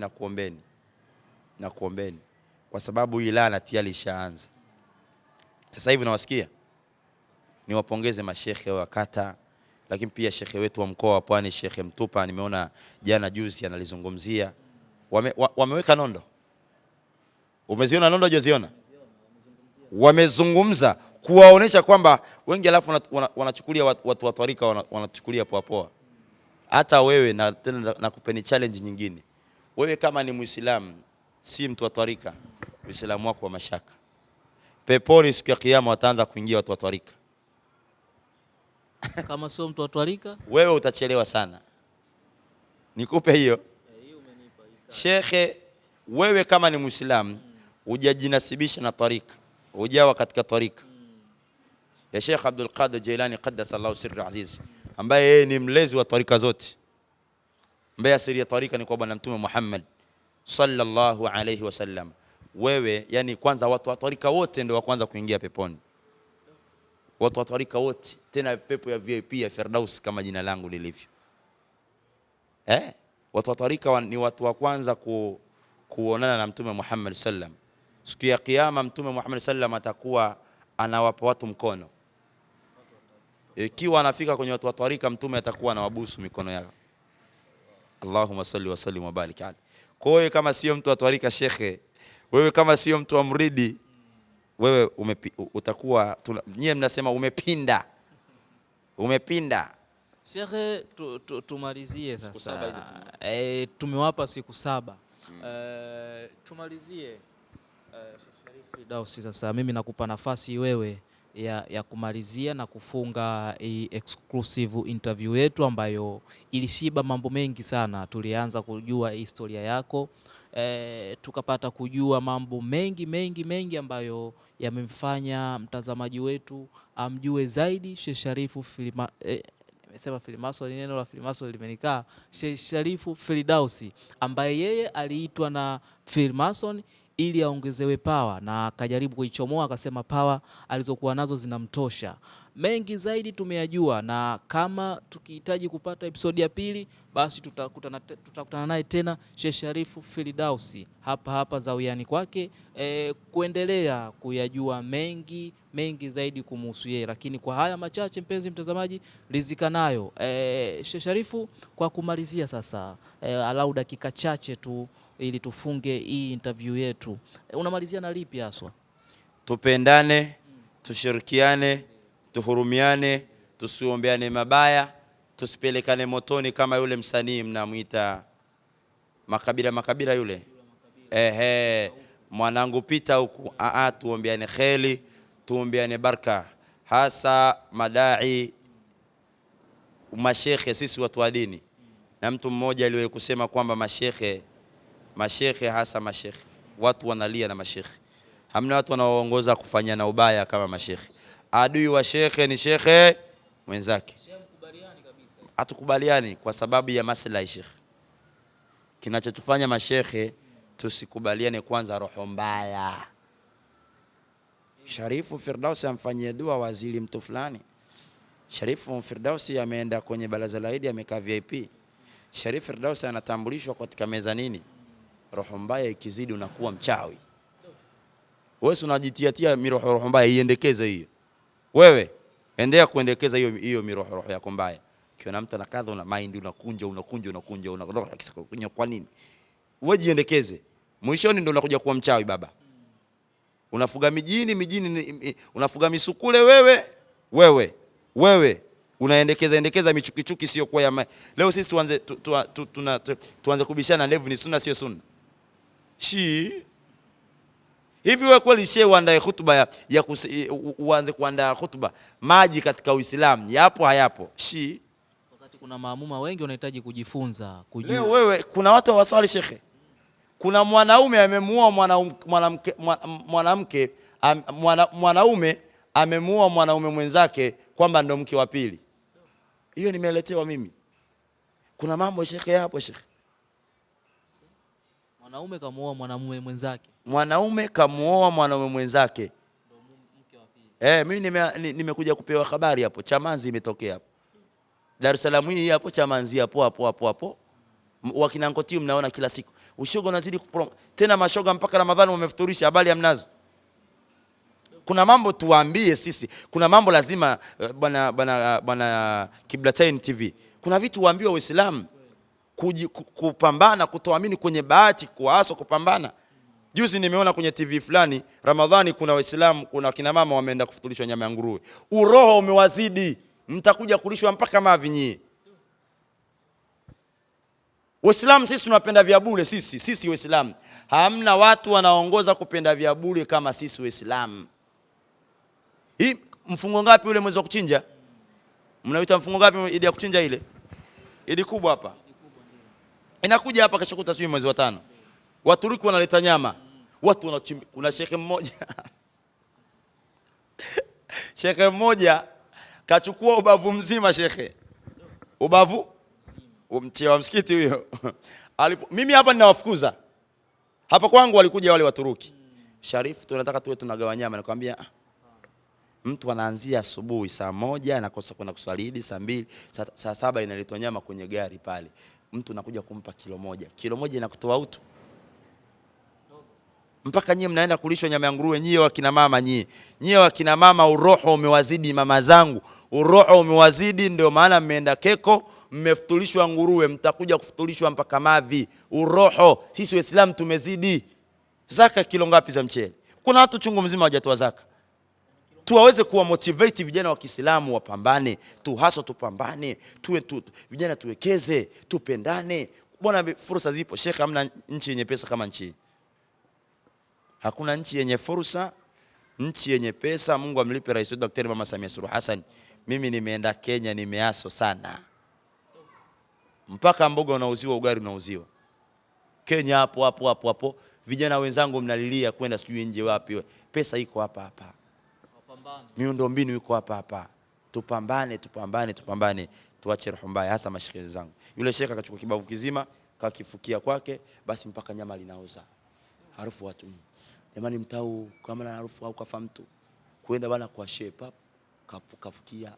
A: nakuombeni kwa sababu hii laana tayari ishaanza. Sasa hivi nawasikia, niwapongeze mashekhe wa kata, lakini pia shekhe wetu wa mkoa wa Pwani, Shekhe Mtupa, nimeona jana juzi analizungumzia. Wameweka nondo. Umeziona nondo? Hujaziona? Wamezungumza kuwaonesha kwamba wengi, alafu wanachukulia watu wa tarika wanachukulia poa poa. Hata wewe na tena nakupeni challenge nyingine. Wewe kama ni Muislamu, si mtu wa tarika, Uislamu wako wa mashaka. Peponi siku ya kiyama wataanza kuingia watu wa tarika.
B: Kama sio mtu wa tarika,
A: wewe utachelewa sana. Nikupe hiyo. Shekhe, wewe kama ni Muislamu, hujajinasibisha na tarika, hujawa katika tarika ya Sheikh Abdul Qadir Jailani qaddasa Allahu sirra aziz, ambaye yeye ni mlezi wa tarika zote, ambaye asiri ya tarika ni kwa Bwana Mtume Muhammad sallallahu alayhi wasallam. Wewe yani, kwanza watu wa tarika wote ndio wa kwanza kuingia peponi. Watu wa tarika wote, tena pepo ya VIP ya Firdaus kama jina langu lilivyo. Watu wa tarika ni watu wa kwanza kuonana na Mtume Muhammad sallam. Siku ya kiyama Mtume Muhammad sallam atakuwa anawapa watu mkono. Ikiwa anafika kwenye watu wa tarika, Mtume atakuwa anawabusu mikono yao. Allahumma salli wa sallim wa barik alayhi. Kwa hiyo kama sio mtu wa tarika shekhe, wewe kama sio mtu wa mridi, wewe utakuwa, nyie mnasema umepinda.
B: Shekhe, tumalizie sasa. Tumewapa siku 7. Tumalizie Sheikh Firdaus, sasa mimi nakupa nafasi wewe ya kumalizia na kufunga exclusive interview yetu ambayo ilishiba mambo mengi sana. Tulianza kujua historia yako, tukapata kujua mambo mengi ambayo yamemfanya mtazamaji wetu amjue zaidi Sheikh Sharifu nimesema Freemason, neno la Freemason limenikaa. Sheikh Sharifu Firdaus ambaye yeye aliitwa na Freemason ili aongezewe power, na akajaribu kuichomoa, akasema power alizokuwa nazo zinamtosha. Mengi zaidi tumeyajua, na kama tukihitaji kupata episode ya pili, basi tutakutana naye tena Sheikh Sharifu Firdaus hapa Zawiani kwake, kuendelea kuyajua mengi zaidi kumhusu yeye. Lakini kwa haya machache, mpenzi mtazamaji, rizika nayo. Sheikh Sharifu, kwa kumalizia sasa, alau dakika chache tu ili tufunge hii interview yetu, unamalizia na lipi haswa?
A: Tupendane, tushirikiane, tuhurumiane, tusiombeane mabaya, tusipelekane motoni kama yule msanii mnamuita makabila yule. Mwanangu pita huku. Tuombeane kheri, tuombeane baraka, hasa madai mashekhe, sisi watu wa dini. Na mtu mmoja aliwahi kusema kwamba mashekhe hasa mashekhe, watu wanalia na mashekhe. Hamna watu wanaoongoza kufanya na ubaya kama mashekhe. Adui wa shekhe ni shekhe mwenzake. Hatukubaliani kwa sababu ya maslahi shekhe. Kinachotufanya mashekhe tusikubaliane, kwanza roho mbaya. Sharifu Firdaus amfanyie dua waziri mtu fulani. Sharifu Firdaus ameenda kwenye baraza la Idi, amekaa VIP. Sharifu Firdaus anatambulishwa katika meza nini? Roho mbaya ikizidi unakuwa mchawi. Wewe unajitia miroho mbaya iendekeze hiyo. Wewe endelea kuendekeza hiyo miroho yako mbaya. Kiona mtu anakadha, una mind, unakunja kwa nini? Wewe jiendekeze. Mwishoni ndio unakuja kuwa mchawi baba. Unafuga mijini unafuga misukule wewe. Unaendekeza michukichuki sio kwa ya leo. Sisi tuanze kubishana ndevu ni sunna sio sunna. Hivi wewe kweli shehe uandae hutuba uanze kuandaa hutuba maji katika Uislamu yapo hayapo?
B: Wakati kuna maamuma wengi wanahitaji kujifunza, kujua.
A: Leo wewe kuna watu hawaswali shekhe. Kuna mwanaume amemuoa mwanaume amemuoa mwanaume mwenzake kwamba ndo mke wa pili. Hiyo nimeletewa mimi. Kuna mambo shekhe hapo shekhe.
B: Mwanaume kamuoa mwanamume mwenzake.
A: Mwanaume kamuoa mwanaume mwenzake.
B: Ndo mke wa pili.
A: Mimi nimekuja kupewa habari hapo. Chamanzi imetokea hapo. Dar es Salaam hii hapo Chamanzi hapo. Wakina Nkoti mnaona kila siku. Ushoga unazidi tena mashoga mpaka Ramadhani wamefuturisha, habari ya mnazo. Kuna mambo tuwaambie sisi. Kuna mambo lazima bwana Kiblatain TV. Kuna vitu waambiwa Waislamu. Kupambana, kutoamini kwenye bahati, kuaso kupambana. Juzi nimeona kwenye TV fulani Ramadhani kuna Waislamu, kuna kina mama wameenda kufutulishwa nyama ya nguruwe. Uroho umewazidi. Mtakuja kulishwa mpaka mavi nyie. Waislamu sisi tunapenda vya bure sisi Waislamu. Hamna watu wanaongoza kupenda vya bure kama sisi Waislamu. Hii mfungo ngapi ule mwezi wa kuchinja? Mnaita mfungo ngapi idi ya kuchinja ile? Idi kubwa hapa. Inakuja hapa kesho kuta mwezi wa 5. Waturuki wanaleta nyama. Watu wanachimba. Kuna shekhe mmoja. Shekhe mmoja kachukua ubavu mzima shekhe. Ubavu mche wa msikiti huyo. Mimi hapa ninawafukuza. Hapa kwangu walikuja wale Waturuki. Sharifu tunataka tuwe tunagawa nyama, nakwambia mtu anaanzia asubuhi saa 1 anakosa kwenda kuswali saa 2, saa 7 inaletwa nyama kwenye gari pale. Mtu anakuja kumpa kilo 1. Kilo 1 inakutoa utu. Mpaka nyie mnaenda kulishwa nyama ya nguruwe nyie wakina mama nyie. Nyie wakina mama uroho umewazidi mama zangu. Uroho umewazidi ndio maana mmeenda keko, mmefutulishwa nguruwe, mtakuja kufutulishwa mpaka mavi. Uroho, sisi Waislamu tumezidi. Zaka kilo ngapi za mchele? Kuna watu chungu mzima hawajatoa zaka. Tuwaweze kuwa motivate vijana wa Kiislamu wapambane, haso tupambane, vijana tuwekeze, tupendane. Bwana fursa zipo. Sheikh, hamna nchi yenye pesa kama nchi. Hakuna nchi yenye fursa, nchi yenye pesa. Mungu amlipe Rais wetu Daktari Mama Samia Suluhu Hassan. Mimi nimeenda Kenya nimeaso sana. Mpaka mboga unauziwa, ugali unauziwa. Kenya hapo. Vijana wenzangu mnalilia kwenda sijui nje wapi. Pesa iko hapa. Miundombinu iko hapa. Tupambane. Tuache roho mbaya, hasa mashekhe zangu. Yule shekha akachukua kibavu kizima, kakifukia kwake, basi mpaka nyama linauza. Harufu watu. Jamani mtau kama na harufu au kafa mtu. Kwenda bana kwa shepa kafukia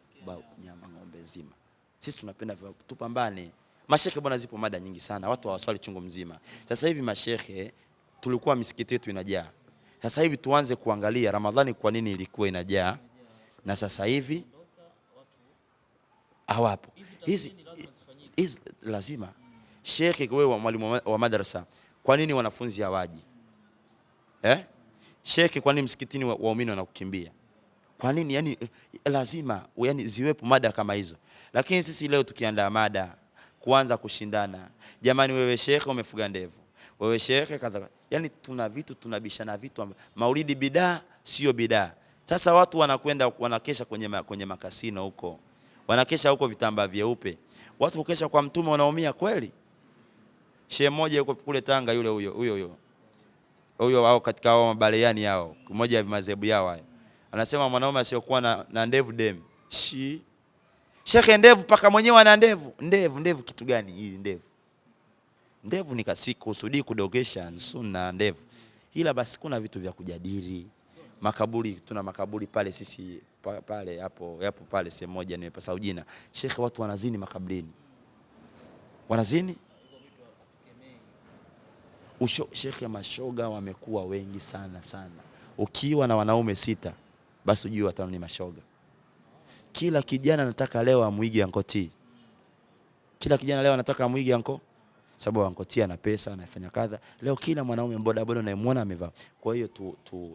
A: nyama ng'ombe nzima. Sisi tunapenda tupambane. Mashekhe bwana, zipo mada nyingi sana. Watu hawaswali chungu mzima. Sasa hivi mashekhe tulikuwa misikiti yetu inajaa. Sasa hivi tuanze kuangalia Ramadhani kwa nini ilikuwa inajaa na sasa hivi hawapo. Hizi lazima. Shekhe wewe mwalimu wa madrasa, kwa nini wanafunzi hawaji? Shekhe, kwa nini msikitini waumini wanakukimbia? Kwa nini? Yani lazima ziwepo mada kama hizo. Lakini sisi leo tukiandaa mada kuanza kushindana. Jamani, wewe shekhe umefuga ndevu. Wewe shekhe kadha. Yani tuna vitu tunabishana vitu. Maulidi bidaa sio bidaa. Sasa watu wanakwenda wanakesha kwenye makasino huko. Wanakesha huko vitambaa vyeupe. Watu ukesha kwa mtume wanaumia kweli. Shehe mmoja yuko kule Tanga, yule huyo au katika hao mabaleyani yao, mmoja ya madhehebu yao hayo. Anasema mwanaume asiyokuwa na ndevu dem. Shekhe, ndevu paka mwenyewe ana ndevu. Ndevu kitu gani hii ndevu? Ndevu ni kasiku usudi kudogesha sunna ndevu. Ila basi kuna vitu vya kujadili. Makaburi, tuna makaburi pale sisi pale yapo pale sehemu moja nimepasa ujina. Shekhe, watu wanazini makaburini. Wanazini? Shekhe, mashoga wamekuwa wengi sana. Ukiwa na wanaume 6 basi ujue 5 ni mashoga. Kila kijana anataka leo amuige Nkoti. Kila kijana leo anataka amuige Nko. Sababu Nkoti ana pesa, anafanya kadha. Leo kila mwanaume bodaboda unayemwona amevaa. Kwa hiyo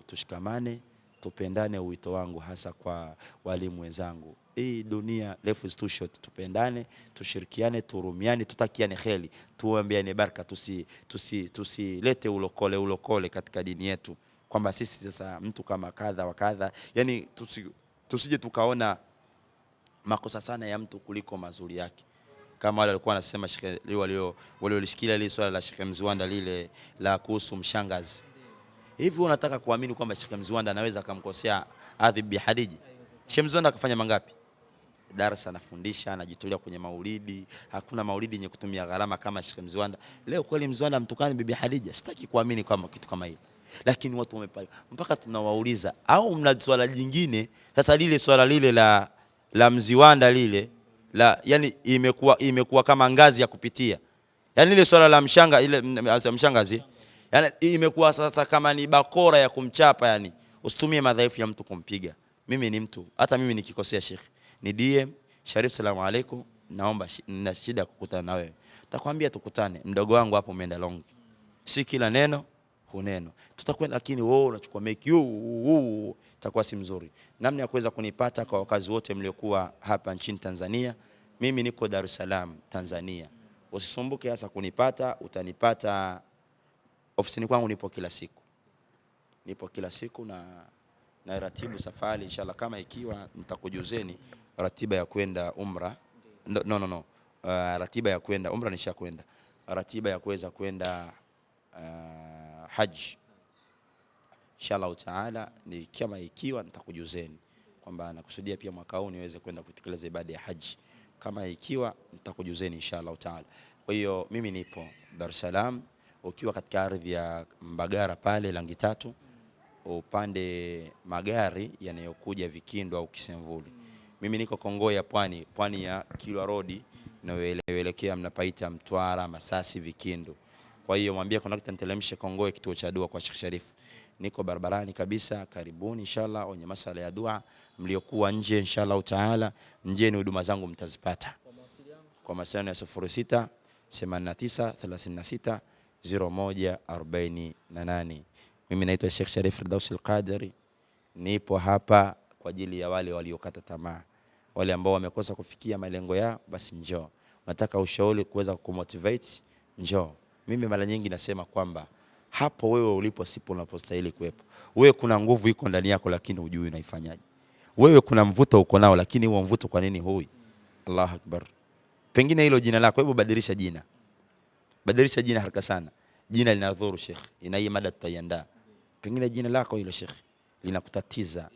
A: tushikamane, tupendane. Uwito wangu hasa kwa walimu wenzangu. Hii dunia life is too short. Tupendane, tushirikiane, turumiane, tutakiane kheri, tuombeane baraka, tusilete ulokole katika dini yetu. kwamba sisi sasa mtu kama kadha wa kadha, yani tusije tukaona makosa sana ya mtu kuliko mazuri yake, kama wale walikuwa wanasema Sheikh waliolishikilia ile swala la Sheikh Mziwanda lile la kuhusu mshangazi. Hivi unataka kuamini kwamba Sheikh Mziwanda anaweza kumkosea Adhib Bi Hadiji? Sheikh Mziwanda akafanya mangapi? Darasa anafundisha, anajitolea kwenye maulidi. Hakuna maulidi yenye kutumia gharama kama Sheikh Mziwanda. Leo kweli Mziwanda mtukani Bibi Hadija? Sitaki kuamini kwamba kitu kama hili. Lakini watu wamepale mpaka tunawauliza, au mna swala jingine? Sasa lile swala lile la Mziwanda lile yani imekuwa kama ngazi ya kupitia. Yani lile swala la mshangazi yani imekuwa sasa kama ni bakora ya kumchapa. Yani usitumie madhaifu ya mtu kumpiga. Mimi ni mtu, hata mimi nikikosea Sheikh ni DM Sharif, salamu alaykum, naomba nina shida kukutana na wewe. Takwambia tukutane, mdogo wangu hapo umeenda long. Si kila neno huneno. Tutakwenda, lakini wewe unachukua make itakuwa si mzuri. Namna ya kuweza kunipata kwa wakazi wote mliokuwa hapa nchini Tanzania, mimi niko Dar es Salaam Tanzania. Usisumbuke hasa kunipata, utanipata ofisini kwangu, nipo kila siku. Nipo kila siku na ratibu safari inshallah, kama ikiwa nitakujuzeni ratiba ya kwenda umra. No. Ratiba ya kwenda umra nishakwenda. Ratiba ya kuweza kwenda haji inshallah taala ni kama ikiwa nitakujuzeni kwamba nakusudia pia mwaka huu niweze kwenda kutekeleza ibada ya haji. Kama ikiwa nitakujuzeni inshallah taala. Kwa hiyo mimi nipo Dar es Salaam, ukiwa katika ardhi ya Mbagara pale Langi Tatu, upande magari yanayokuja Vikindo au Kisemvuli. Mimi niko Kongoe ya pwani ya Kilwa Road inayoelekea mnapaita Mtwara, Masasi, Vikindo. Kwa hiyo mwambie conductor nitelemshe Kongoe kituo cha dua kwa Sheikh Sharif. Niko barabarani kabisa, karibuni inshallah. Wenye masala ya dua mliokuwa nje inshallah taala, njeni, huduma zangu mtazipata. Kwa mawasiliano ya 06 89 36 0148. Mimi naitwa Sheikh Sharif Firdaus Al-Qadiri. Nipo hapa kwa ajili ya wale waliokata tamaa, wale ambao wamekosa kufikia malengo yao, basi njoo. Nataka ushauri kuweza kumotivate, njoo. Mimi mara nyingi nasema kwamba hapo wewe ulipo sipo unapostahili kuwepo. Wewe kuna nguvu iko ndani yako lakini hujui unaifanyaje. Wewe kuna mvuto uko nao lakini huo mvuto kwa nini hui? Allahu Akbar. Pengine hilo jina lako, hebu badilisha jina. Badilisha jina haraka sana. Jina linadhuru Sheikh. Ina hii mada tutaiandaa. Pengine jina lako hilo Sheikh linakutatiza.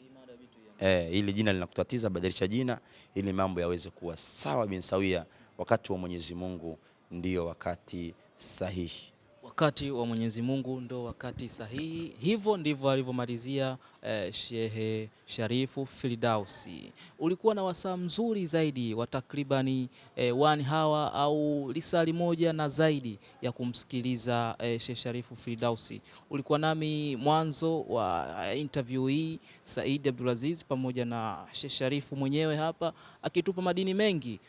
A: Ili jina linakutatiza, badilisha jina ili mambo yaweze kuwa sawa bin sawia. Wakati wa Mwenyezi Mungu ndio wakati sahihi.
B: Wakati wa Mwenyezi Mungu ndo wakati sahihi. Hivyo ndivyo alivyomalizia Sheikh Sharifu Firdausi. Ulikuwa na wasaa mzuri zaidi wa takribani 1 hour au lisali moja na zaidi ya kumsikiliza Sheikh Sharifu Firdausi. Ulikuwa nami mwanzo wa interview hii Said Abdulaziz pamoja na Sheikh Sharifu mwenyewe hapa akitupa madini mengi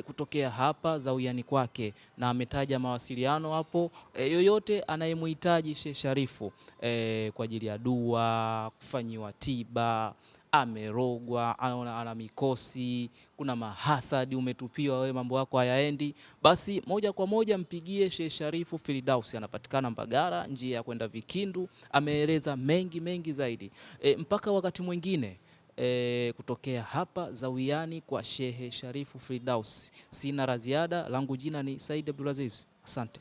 B: kutokea hapa Zawiyani kwake, na ametaja mawasiliano hapo yoyote anayemhitaji Sheikh Sharifu kwa ajili ya dua, kufanyiwa tiba, amerogwa, ana mikosi, kuna mahasadi, umetupiwa wewe, mambo yako hayaendi, basi moja kwa moja mpigie Sheikh Sharifu Firdausi. Anapatikana Mbagara, njia ya kwenda Vikindu. Ameeleza mengi zaidi. Mpaka wakati mwingine, kutokea hapa Zawiyani kwa Sheikh Sharifu Firdausi, sina la ziada. Langu jina ni Said Abdulaziz. Asante.